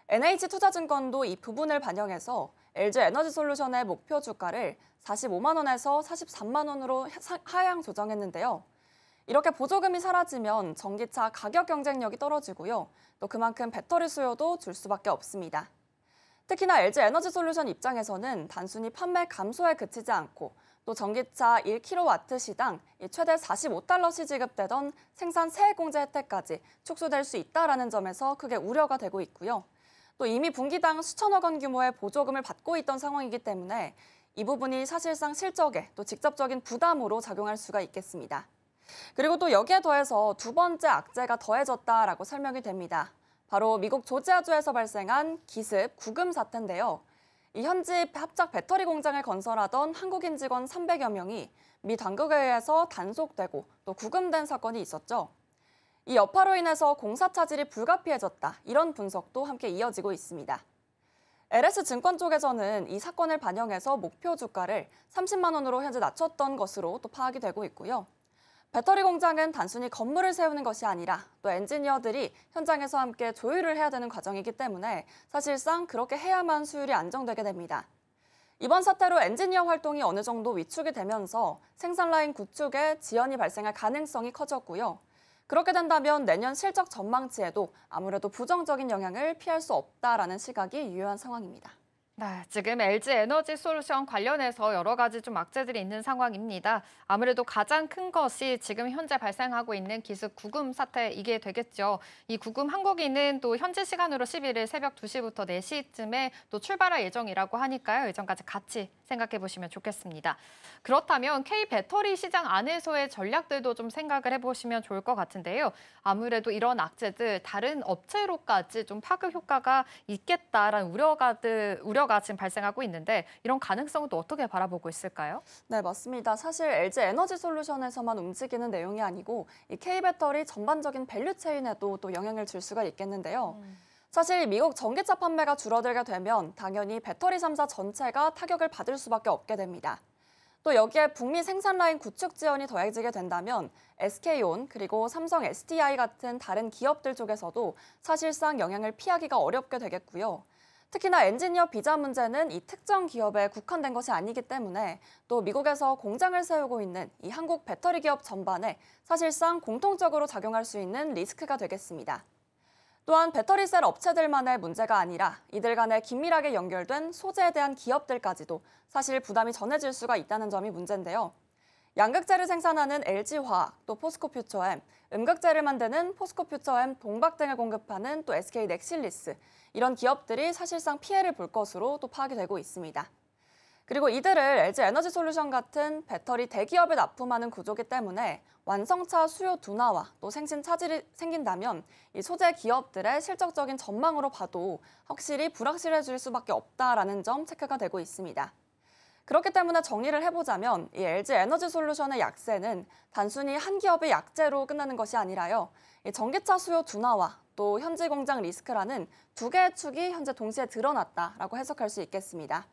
NH투자증권도 이 부분을 반영해서 LG 에너지솔루션의 목표 주가를 45만 원에서 43만 원으로 하향 조정했는데요. 이렇게 보조금이 사라지면 전기차 가격 경쟁력이 떨어지고요. 또 그만큼 배터리 수요도 줄 수밖에 없습니다. 특히나 LG 에너지솔루션 입장에서는 단순히 판매 감소에 그치지 않고 또 전기차 1kW 시당 최대 45달러씩 지급되던 생산 세액공제 혜택까지 축소될 수 있다는 점에서 크게 우려가 되고 있고요. 또 이미 분기당 수천억 원 규모의 보조금을 받고 있던 상황이기 때문에 이 부분이 사실상 실적에 또 직접적인 부담으로 작용할 수가 있겠습니다. 그리고 또 여기에 더해서 두 번째 악재가 더해졌다라고 설명이 됩니다. 바로 미국 조지아주에서 발생한 기습 구금 사태인데요. 이 현지 합작 배터리 공장을 건설하던 한국인 직원 300여 명이 미 당국에 의해서 단속되고 또 구금된 사건이 있었죠. 이 여파로 인해서 공사 차질이 불가피해졌다. 이런 분석도 함께 이어지고 있습니다. LS증권 쪽에서는 이 사건을 반영해서 목표 주가를 30만 원으로 현재 낮췄던 것으로 또 파악이 되고 있고요. 배터리 공장은 단순히 건물을 세우는 것이 아니라 또 엔지니어들이 현장에서 함께 조율을 해야 되는 과정이기 때문에 사실상 그렇게 해야만 수율이 안정되게 됩니다. 이번 사태로 엔지니어 활동이 어느 정도 위축이 되면서 생산 라인 구축에 지연이 발생할 가능성이 커졌고요. 그렇게 된다면 내년 실적 전망치에도 아무래도 부정적인 영향을 피할 수 없다라는 시각이 유효한 상황입니다. 네, 지금 LG 에너지 솔루션 관련해서 여러 가지 좀 악재들이 있는 상황입니다. 아무래도 가장 큰 것이 지금 현재 발생하고 있는 기습 구금 사태 이게 되겠죠. 이 구금 항공기는 또 현지 시간으로 11일 새벽 2시부터 4시쯤에 또 출발할 예정이라고 하니까요. 예정까지 같이 생각해 보시면 좋겠습니다. 그렇다면 K 배터리 시장 안에서의 전략들도 좀 생각을 해보시면 좋을 것 같은데요. 아무래도 이런 악재들 다른 업체로까지 좀 파급 효과가 있겠다라는 우려가 지금 발생하고 있는데 이런 가능성은 또 어떻게 바라보고 있을까요? 네, 맞습니다. 사실 LG 에너지 솔루션에서만 움직이는 내용이 아니고 이 K배터리 전반적인 밸류체인에도 또 영향을 줄 수가 있겠는데요. 사실 미국 전기차 판매가 줄어들게 되면 당연히 배터리 3사 전체가 타격을 받을 수밖에 없게 됩니다. 또 여기에 북미 생산 라인 구축 지원이 더해지게 된다면 SK온 그리고 삼성 SDI 같은 다른 기업들 쪽에서도 사실상 영향을 피하기가 어렵게 되겠고요. 특히나 엔지니어 비자 문제는 이 특정 기업에 국한된 것이 아니기 때문에 또 미국에서 공장을 세우고 있는 이 한국 배터리 기업 전반에 사실상 공통적으로 작용할 수 있는 리스크가 되겠습니다. 또한 배터리셀 업체들만의 문제가 아니라 이들 간에 긴밀하게 연결된 소재에 대한 기업들까지도 사실 부담이 전해질 수가 있다는 점이 문제인데요. 양극재를 생산하는 LG화학, 또 포스코퓨처엠, 음극재를 만드는 포스코퓨처엠 동박 등을 공급하는 또 SK 넥실리스, 이런 기업들이 사실상 피해를 볼 것으로 또 파악이 되고 있습니다. 그리고 이들을 LG 에너지 솔루션 같은 배터리 대기업에 납품하는 구조이기 때문에 완성차 수요 둔화와 또 생산 차질이 생긴다면 이 소재 기업들의 실적적인 전망으로 봐도 확실히 불확실해질 수밖에 없다라는 점 체크가 되고 있습니다. 그렇기 때문에 정리를 해보자면 이 LG 에너지솔루션의 약세는 단순히 한 기업의 약재로 끝나는 것이 아니라요. 이 전기차 수요 둔화와 또 현지 공장 리스크라는 두 개의 축이 현재 동시에 드러났다라고 해석할 수 있겠습니다.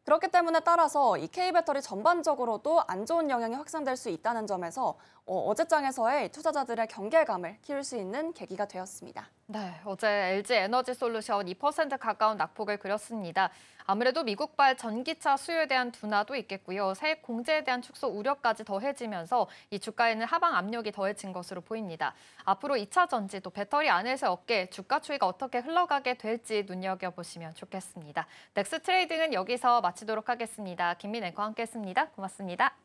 그렇기 때문에 따라서 이 K배터리 전반적으로도 안 좋은 영향이 확산될 수 있다는 점에서 어제장에서의 투자자들의 경계감을 키울 수 있는 계기가 되었습니다. 네, 어제 LG 에너지솔루션 2% 가까운 낙폭을 그렸습니다. 아무래도 미국발 전기차 수요에 대한 둔화도 있겠고요. 세액 공제에 대한 축소 우려까지 더해지면서 이 주가에는 하방 압력이 더해진 것으로 보입니다. 앞으로 2차 전지 또 배터리 안에서 업계 주가 추이가 어떻게 흘러가게 될지 눈여겨보시면 좋겠습니다. 넥스 트레이딩은 여기서 마치도록 하겠습니다. 김민 앵커와 함께했습니다. 고맙습니다.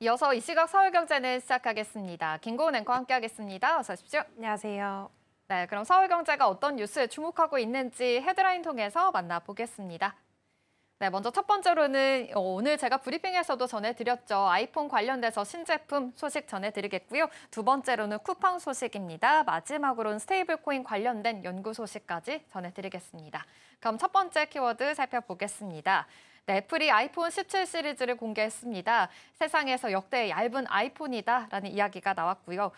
이어서 이 시각 서울경제는 시작하겠습니다. 김고은 앵커와 함께하겠습니다. 어서 오십시오. 안녕하세요. 네, 그럼 서울경제가 어떤 뉴스에 주목하고 있는지 헤드라인 통해서 만나보겠습니다. 네, 먼저 첫 번째로는 오늘 제가 브리핑에서도 전해드렸죠. 아이폰 관련돼서 신제품 소식 전해드리겠고요. 두 번째로는 쿠팡 소식입니다. 마지막으로는 스테이블코인 관련된 연구 소식까지 전해드리겠습니다. 그럼 첫 번째 키워드 살펴보겠습니다. 네, 애플이 아이폰 17 시리즈를 공개했습니다. 세상에서 역대 얇은 아이폰이다라는 이야기가 나왔고요.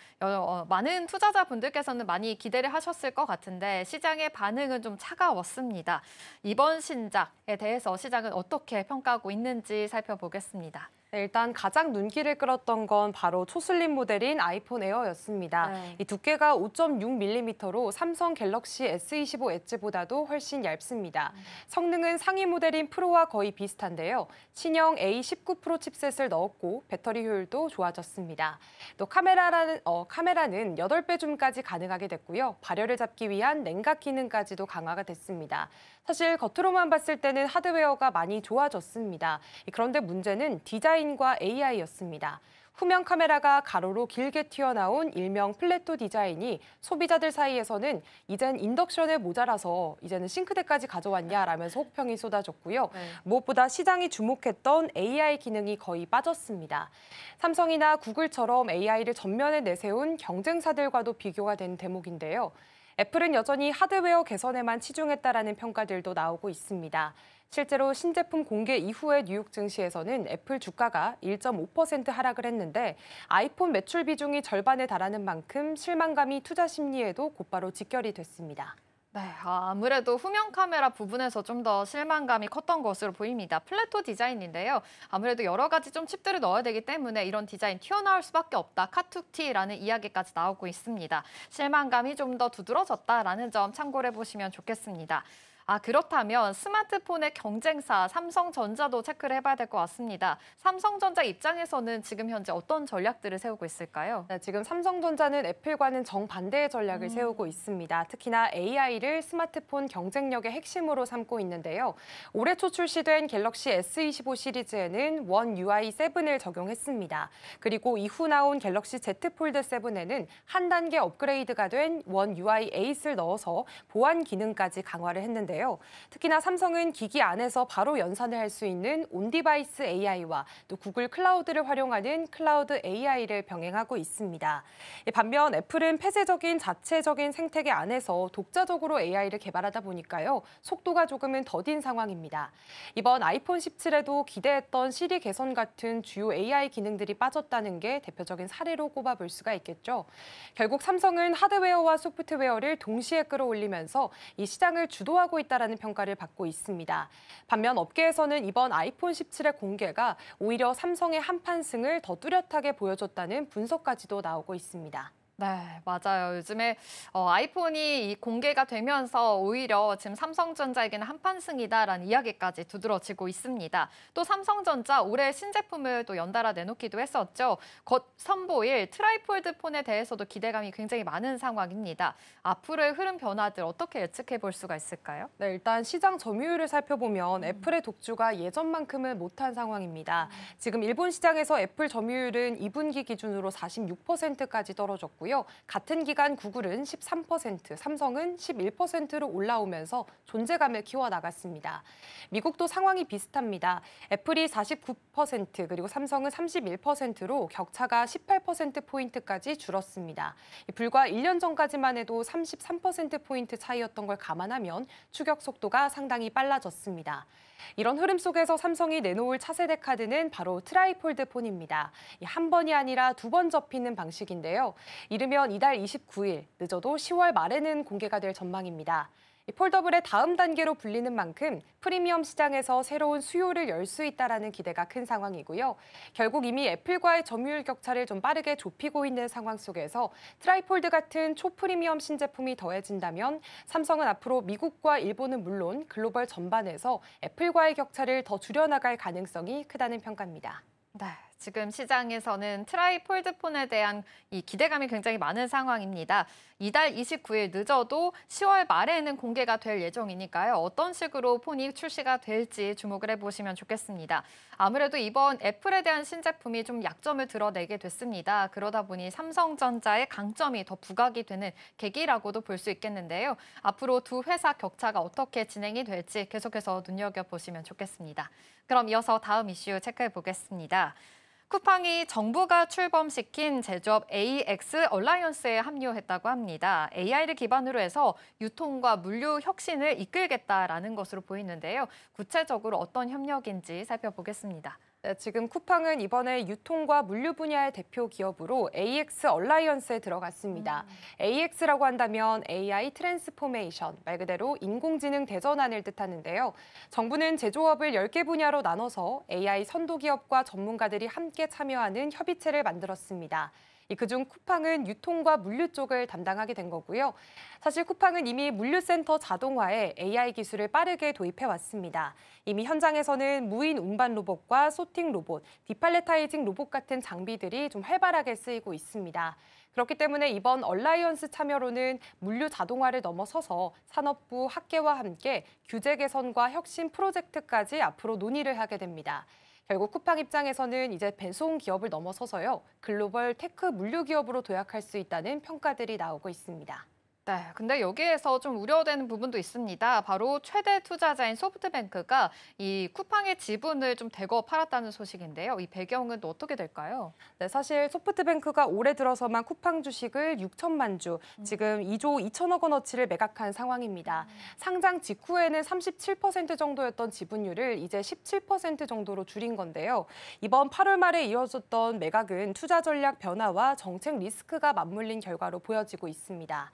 많은 투자자분들께서는 많이 기대를 하셨을 것 같은데 시장의 반응은 좀 차가웠습니다. 이번 신작에 대해서 시장은 어떻게 평가하고 있는지 살펴보겠습니다. 네, 일단 가장 눈길을 끌었던 건 바로 초슬림 모델인 아이폰 에어였습니다. 네. 이 두께가 5.6mm로 삼성 갤럭시 S25 엣지보다도 훨씬 얇습니다. 성능은 상위 모델인 프로와 거의 비슷한데요. 신형 A19 프로 칩셋을 넣었고 배터리 효율도 좋아졌습니다. 또 카메라는 8배 줌까지 가능하게 됐고요. 발열을 잡기 위한 냉각 기능까지도 강화가 됐습니다. 사실 겉으로만 봤을 때는 하드웨어가 많이 좋아졌습니다. 그런데 문제는 디자인과 AI였습니다. 후면 카메라가 가로로 길게 튀어나온 일명 플래토 디자인이 소비자들 사이에서는 이젠 인덕션에 모자라서 이제는 싱크대까지 가져왔냐라면서 혹평이 쏟아졌고요. 네. 무엇보다 시장이 주목했던 AI 기능이 거의 빠졌습니다. 삼성이나 구글처럼 AI를 전면에 내세운 경쟁사들과도 비교가 된 대목인데요. 애플은 여전히 하드웨어 개선에만 치중했다라는 평가들도 나오고 있습니다. 실제로 신제품 공개 이후의 뉴욕 증시에서는 애플 주가가 1.5% 하락을 했는데 아이폰 매출 비중이 절반에 달하는 만큼 실망감이 투자 심리에도 곧바로 직결이 됐습니다. 네, 아무래도 후면 카메라 부분에서 좀 더 실망감이 컸던 것으로 보입니다. 플래토 디자인인데요. 아무래도 여러 가지 좀 칩들을 넣어야 되기 때문에 이런 디자인 튀어나올 수밖에 없다. 카툭티라는 이야기까지 나오고 있습니다. 실망감이 좀 더 두드러졌다라는 점 참고를 해보시면 좋겠습니다. 그렇다면 스마트폰의 경쟁사 삼성전자도 체크를 해봐야 될 것 같습니다. 삼성전자 입장에서는 지금 현재 어떤 전략들을 세우고 있을까요? 네, 지금 삼성전자는 애플과는 정반대의 전략을 세우고 있습니다. 특히나 AI를 스마트폰 경쟁력의 핵심으로 삼고 있는데요. 올해 초 출시된 갤럭시 S25 시리즈에는 원 UI 7을 적용했습니다. 그리고 이후 나온 갤럭시 Z 폴드 7에는 한 단계 업그레이드가 된 원 UI 8을 넣어서 보안 기능까지 강화를 했는데요. 있는데요. 특히나 삼성은 기기 안에서 바로 연산을 할 수 있는 온디바이스 AI와 또 구글 클라우드를 활용하는 클라우드 AI를 병행하고 있습니다. 반면 애플은 폐쇄적인 자체적인 생태계 안에서 독자적으로 AI를 개발하다 보니까요. 속도가 조금은 더딘 상황입니다. 이번 아이폰 17에도 기대했던 시리 개선 같은 주요 AI 기능들이 빠졌다는 게 대표적인 사례로 꼽아볼 수가 있겠죠. 결국 삼성은 하드웨어와 소프트웨어를 동시에 끌어올리면서 이 시장을 주도하고 있다는 평가를 받고 있습니다. 반면 업계에서는 이번 아이폰 17의 공개가 오히려 삼성의 한판승을 더 뚜렷하게 보여줬다는 분석까지도 나오고 있습니다. 네, 맞아요. 요즘에 아이폰이 공개가 되면서 오히려 지금 삼성전자에게는 한판승이다라는 이야기까지 두드러지고 있습니다. 또 삼성전자 올해 신제품을 또 연달아 내놓기도 했었죠. 곧 선보일 트라이폴드 폰에 대해서도 기대감이 굉장히 많은 상황입니다. 앞으로의 흐름 변화들 어떻게 예측해 볼 수가 있을까요? 네, 일단 시장 점유율을 살펴보면 애플의 독주가 예전만큼은 못한 상황입니다. 지금 일본 시장에서 애플 점유율은 2분기 기준으로 46%까지 떨어졌고요. 같은 기간 구글은 13%, 삼성은 11%로 올라오면서 존재감을 키워나갔습니다. 미국도 상황이 비슷합니다. 애플이 49% 그리고 삼성은 31%로 격차가 18%포인트까지 줄었습니다. 불과 1년 전까지만 해도 33%포인트 차이였던 걸 감안하면 추격 속도가 상당히 빨라졌습니다. 이런 흐름 속에서 삼성이 내놓을 차세대 카드는 바로 트라이폴드 폰입니다. 한 번이 아니라 두 번 접히는 방식인데요. 이르면 이달 29일, 늦어도 10월 말에는 공개가 될 전망입니다. 폴더블의 다음 단계로 불리는 만큼 프리미엄 시장에서 새로운 수요를 열 수 있다는 기대가 큰 상황이고요. 결국 이미 애플과의 점유율 격차를 좀 빠르게 좁히고 있는 상황 속에서 트라이폴드 같은 초프리미엄 신제품이 더해진다면 삼성은 앞으로 미국과 일본은 물론 글로벌 전반에서 애플과의 격차를 더 줄여나갈 가능성이 크다는 평가입니다. 네, 지금 시장에서는 트라이폴드 폰에 대한 이 기대감이 굉장히 많은 상황입니다. 이달 29일 늦어도 10월 말에는 공개가 될 예정이니까요. 어떤 식으로 폰이 출시가 될지 주목을 해보시면 좋겠습니다. 아무래도 이번 애플에 대한 신제품이 좀 약점을 드러내게 됐습니다. 그러다 보니 삼성전자의 강점이 더 부각이 되는 계기라고도 볼 수 있겠는데요. 앞으로 두 회사 격차가 어떻게 진행이 될지 계속해서 눈여겨보시면 좋겠습니다. 그럼 이어서 다음 이슈 체크해 보겠습니다. 쿠팡이 정부가 출범시킨 제조업 AX 얼라이언스에 합류했다고 합니다. AI를 기반으로 해서 유통과 물류 혁신을 이끌겠다라는 것으로 보이는데요. 구체적으로 어떤 협력인지 살펴보겠습니다. 네, 지금 쿠팡은 이번에 유통과 물류 분야의 대표 기업으로 AX 얼라이언스에 들어갔습니다. AX라고 한다면 AI 트랜스포메이션, 말 그대로 인공지능 대전환을 뜻하는데요. 정부는 제조업을 10개 분야로 나눠서 AI 선도 기업과 전문가들이 함께 참여하는 협의체를 만들었습니다. 그중 쿠팡은 유통과 물류 쪽을 담당하게 된 거고요. 사실 쿠팡은 이미 물류센터 자동화에 AI 기술을 빠르게 도입해 왔습니다. 이미 현장에서는 무인 운반 로봇과 소팅 로봇, 디팔레타이징 로봇 같은 장비들이 좀 활발하게 쓰이고 있습니다. 그렇기 때문에 이번 얼라이언스 참여로는 물류 자동화를 넘어서서 산업부, 학계와 함께 규제 개선과 혁신 프로젝트까지 앞으로 논의를 하게 됩니다. 결국 쿠팡 입장에서는 이제 배송 기업을 넘어서서요. 글로벌 테크 물류 기업으로 도약할 수 있다는 평가들이 나오고 있습니다. 네, 근데 여기에서 좀 우려되는 부분도 있습니다. 바로 최대 투자자인 소프트뱅크가 이 쿠팡의 지분을 좀 대거 팔았다는 소식인데요. 이 배경은 또 어떻게 될까요? 네, 사실 소프트뱅크가 올해 들어서만 쿠팡 주식을 6천만 주, 지금 2조 2천억 원어치를 매각한 상황입니다. 상장 직후에는 37% 정도였던 지분율을 이제 17% 정도로 줄인 건데요. 이번 8월 말에 이어졌던 매각은 투자 전략 변화와 정책 리스크가 맞물린 결과로 보여지고 있습니다.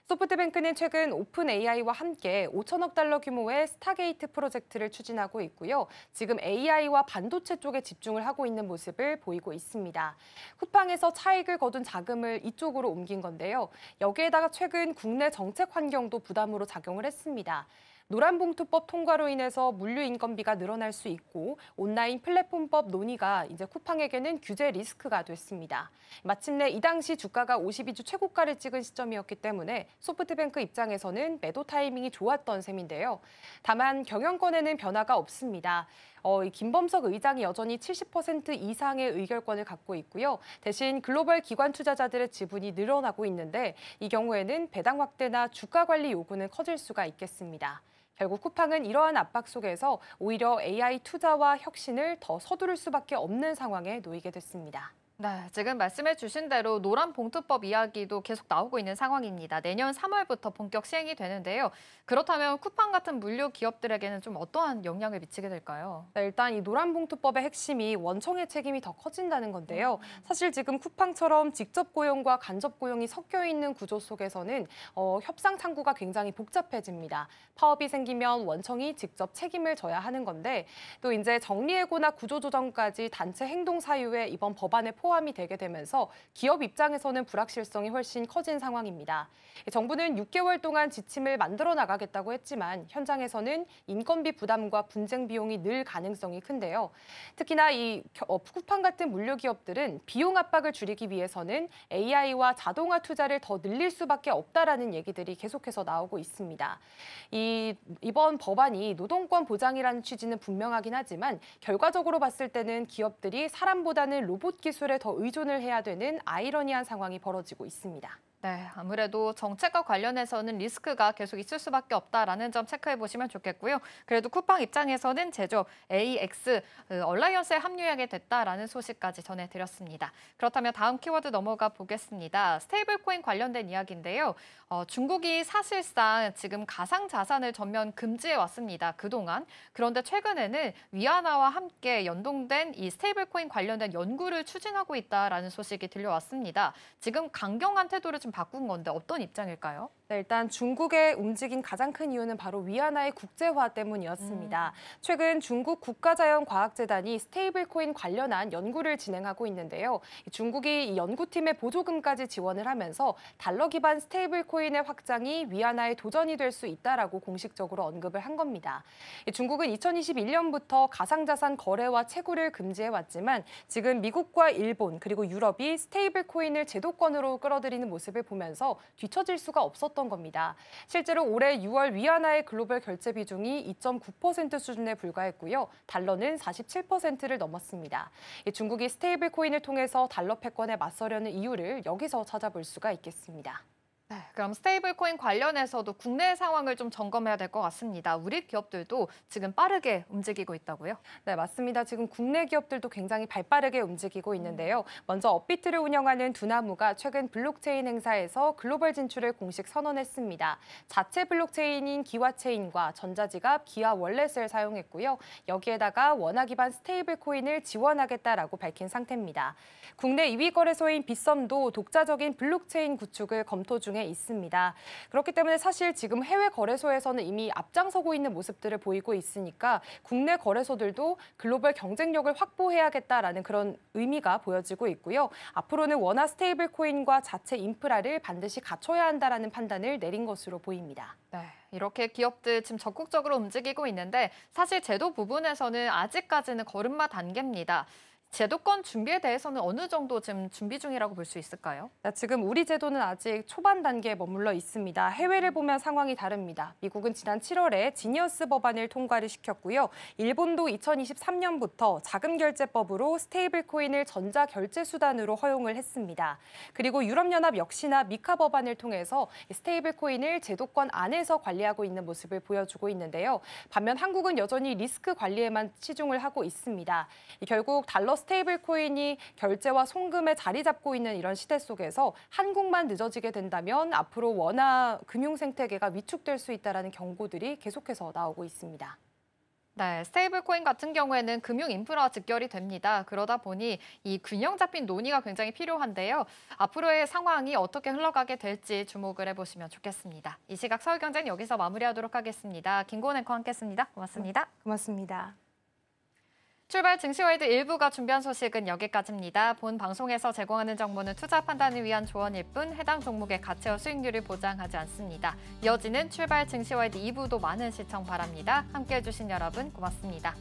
소프트뱅크는 최근 오픈 AI와 함께 5천억 달러 규모의 스타게이트 프로젝트를 추진하고 있고요. 지금 AI와 반도체 쪽에 집중을 하고 있는 모습을 보이고 있습니다. 쿠팡에서 차익을 거둔 자금을 이쪽으로 옮긴 건데요. 여기에다가 최근 국내 정책 환경도 부담으로 작용을 했습니다. 노란봉투법 통과로 인해서 물류 인건비가 늘어날 수 있고 온라인 플랫폼법 논의가 이제 쿠팡에게는 규제 리스크가 됐습니다. 마침내 이 당시 주가가 52주 최고가를 찍은 시점이었기 때문에 소프트뱅크 입장에서는 매도 타이밍이 좋았던 셈인데요. 다만 경영권에는 변화가 없습니다. 김범석 의장이 여전히 70% 이상의 의결권을 갖고 있고요. 대신 글로벌 기관 투자자들의 지분이 늘어나고 있는데 이 경우에는 배당 확대나 주가 관리 요구는 커질 수가 있겠습니다. 결국 쿠팡은 이러한 압박 속에서 오히려 AI 투자와 혁신을 더 서두를 수밖에 없는 상황에 놓이게 됐습니다. 네, 지금 말씀해 주신 대로 노란 봉투법 이야기도 계속 나오고 있는 상황입니다. 내년 3월부터 본격 시행이 되는데요. 그렇다면 쿠팡 같은 물류 기업들에게는 좀 어떠한 영향을 미치게 될까요? 네, 일단 이 노란봉투법의 핵심이 원청의 책임이 더 커진다는 건데요. 사실 지금 쿠팡처럼 직접 고용과 간접 고용이 섞여 있는 구조 속에서는 협상 창구가 굉장히 복잡해집니다. 파업이 생기면 원청이 직접 책임을 져야 하는 건데 또 이제 정리해고나 구조조정까지 단체 행동 사유에 이번 법안에 포함이 되게 되면서 기업 입장에서는 불확실성이 훨씬 커진 상황입니다. 정부는 6개월 동안 지침을 만들어 나가겠다고 했지만 현장에서는 인건비 부담과 분쟁 비용이 늘 가능성이 큰데요. 특히나 이 쿠팡 같은 물류 기업들은 비용 압박을 줄이기 위해서는 AI와 자동화 투자를 더 늘릴 수밖에 없다라는 얘기들이 계속해서 나오고 있습니다. 이번 법안이 노동권 보장이라는 취지는 분명하긴 하지만 결과적으로 봤을 때는 기업들이 사람보다는 로봇 기술에 더 의존을 해야 되는 아이러니한 상황이 벌어지고 있습니다. 네, 아무래도 정책과 관련해서는 리스크가 계속 있을 수밖에 없다라는 점 체크해 보시면 좋겠고요. 그래도 쿠팡 입장에서는 제조업 AX 얼라이언스에 합류하게 됐다라는 소식까지 전해드렸습니다. 그렇다면 다음 키워드 넘어가 보겠습니다. 스테이블코인 관련된 이야기인데요. 중국이 사실상 지금 가상자산을 전면 금지해 왔습니다. 그동안. 그런데 최근에는 위안화와 함께 연동된 이 스테이블코인 관련된 연구를 추진하고 있다라는 소식이 들려왔습니다. 지금 강경한 태도를 좀 바꾼 건데 어떤 입장일까요? 네, 일단 중국의 움직인 가장 큰 이유는 바로 위안화의 국제화 때문이었습니다. 최근 중국 국가자연과학재단이 스테이블코인 관련한 연구를 진행하고 있는데요. 중국이 이 연구팀의 보조금까지 지원을 하면서 달러 기반 스테이블코인의 확장이 위안화의 도전이 될 수 있다라고 공식적으로 언급을 한 겁니다. 중국은 2021년부터 가상자산 거래와 채굴을 금지해왔지만 지금 미국과 일본 그리고 유럽이 스테이블코인을 제도권으로 끌어들이는 모습을 보면서 뒤처질 수가 없었던 겁니다. 실제로 올해 6월 위안화의 글로벌 결제 비중이 2.9% 수준에 불과했고요. 달러는 47%를 넘었습니다. 중국이 스테이블 코인을 통해서 달러 패권에 맞서려는 이유를 여기서 찾아볼 수가 있겠습니다. 네, 그럼 스테이블코인 관련해서도 국내 상황을 좀 점검해야 될 것 같습니다. 우리 기업들도 지금 빠르게 움직이고 있다고요? 네, 맞습니다. 지금 국내 기업들도 굉장히 발빠르게 움직이고 있는데요. 먼저 업비트를 운영하는 두나무가 최근 블록체인 행사에서 글로벌 진출을 공식 선언했습니다. 자체 블록체인인 기와체인과 전자지갑 기아 월렛을 사용했고요. 여기에다가 원화 기반 스테이블 코인을 지원하겠다라고 밝힌 상태입니다. 국내 2위 거래소인 빗썸도 독자적인 블록체인 구축을 검토 중에 있습니다. 그렇기 때문에 사실 지금 해외 거래소에서는 이미 앞장서고 있는 모습들을 보이고 있으니까 국내 거래소들도 글로벌 경쟁력을 확보해야겠다라는 그런 의미가 보여지고 있고요. 앞으로는 원화 스테이블 코인과 자체 인프라를 반드시 갖춰야 한다라는 판단을 내린 것으로 보입니다. 네, 이렇게 기업들 지금 적극적으로 움직이고 있는데 사실 제도 부분에서는 아직까지는 걸음마 단계입니다. 제도권 준비에 대해서는 어느 정도 지금 준비 중이라고 볼 수 있을까요? 지금 우리 제도는 아직 초반 단계에 머물러 있습니다. 해외를 보면 상황이 다릅니다. 미국은 지난 7월에 지니어스 법안을 통과를 시켰고요. 일본도 2023년부터 자금결제법으로 스테이블 코인을 전자결제 수단으로 허용을 했습니다. 그리고 유럽연합 역시나 미카 법안을 통해서 스테이블 코인을 제도권 안에서 관리하고 있는 모습을 보여주고 있는데요. 반면 한국은 여전히 리스크 관리에만 치중을 하고 있습니다. 결국 달러 스테이블 코인이 결제와 송금에 자리 잡고 있는 이런 시대 속에서 한국만 늦어지게 된다면 앞으로 원화 금융 생태계가 위축될 수 있다는 경고들이 계속해서 나오고 있습니다. 네, 스테이블코인 같은 경우에는 금융 인프라와 직결이 됩니다. 그러다 보니 이 균형 잡힌 논의가 굉장히 필요한데요. 앞으로의 상황이 어떻게 흘러가게 될지 주목을 해보시면 좋겠습니다. 이 시각 서울경제는 여기서 마무리하도록 하겠습니다. 김고은 앵커와 함께했습니다. 고맙습니다. 고맙습니다. 출발 증시월드 1부가 준비한 소식은 여기까지입니다. 본 방송에서 제공하는 정보는 투자 판단을 위한 조언일 뿐 해당 종목의 가치와 수익률을 보장하지 않습니다. 이어지는 출발 증시월드 2부도 많은 시청 바랍니다. 함께해 주신 여러분 고맙습니다.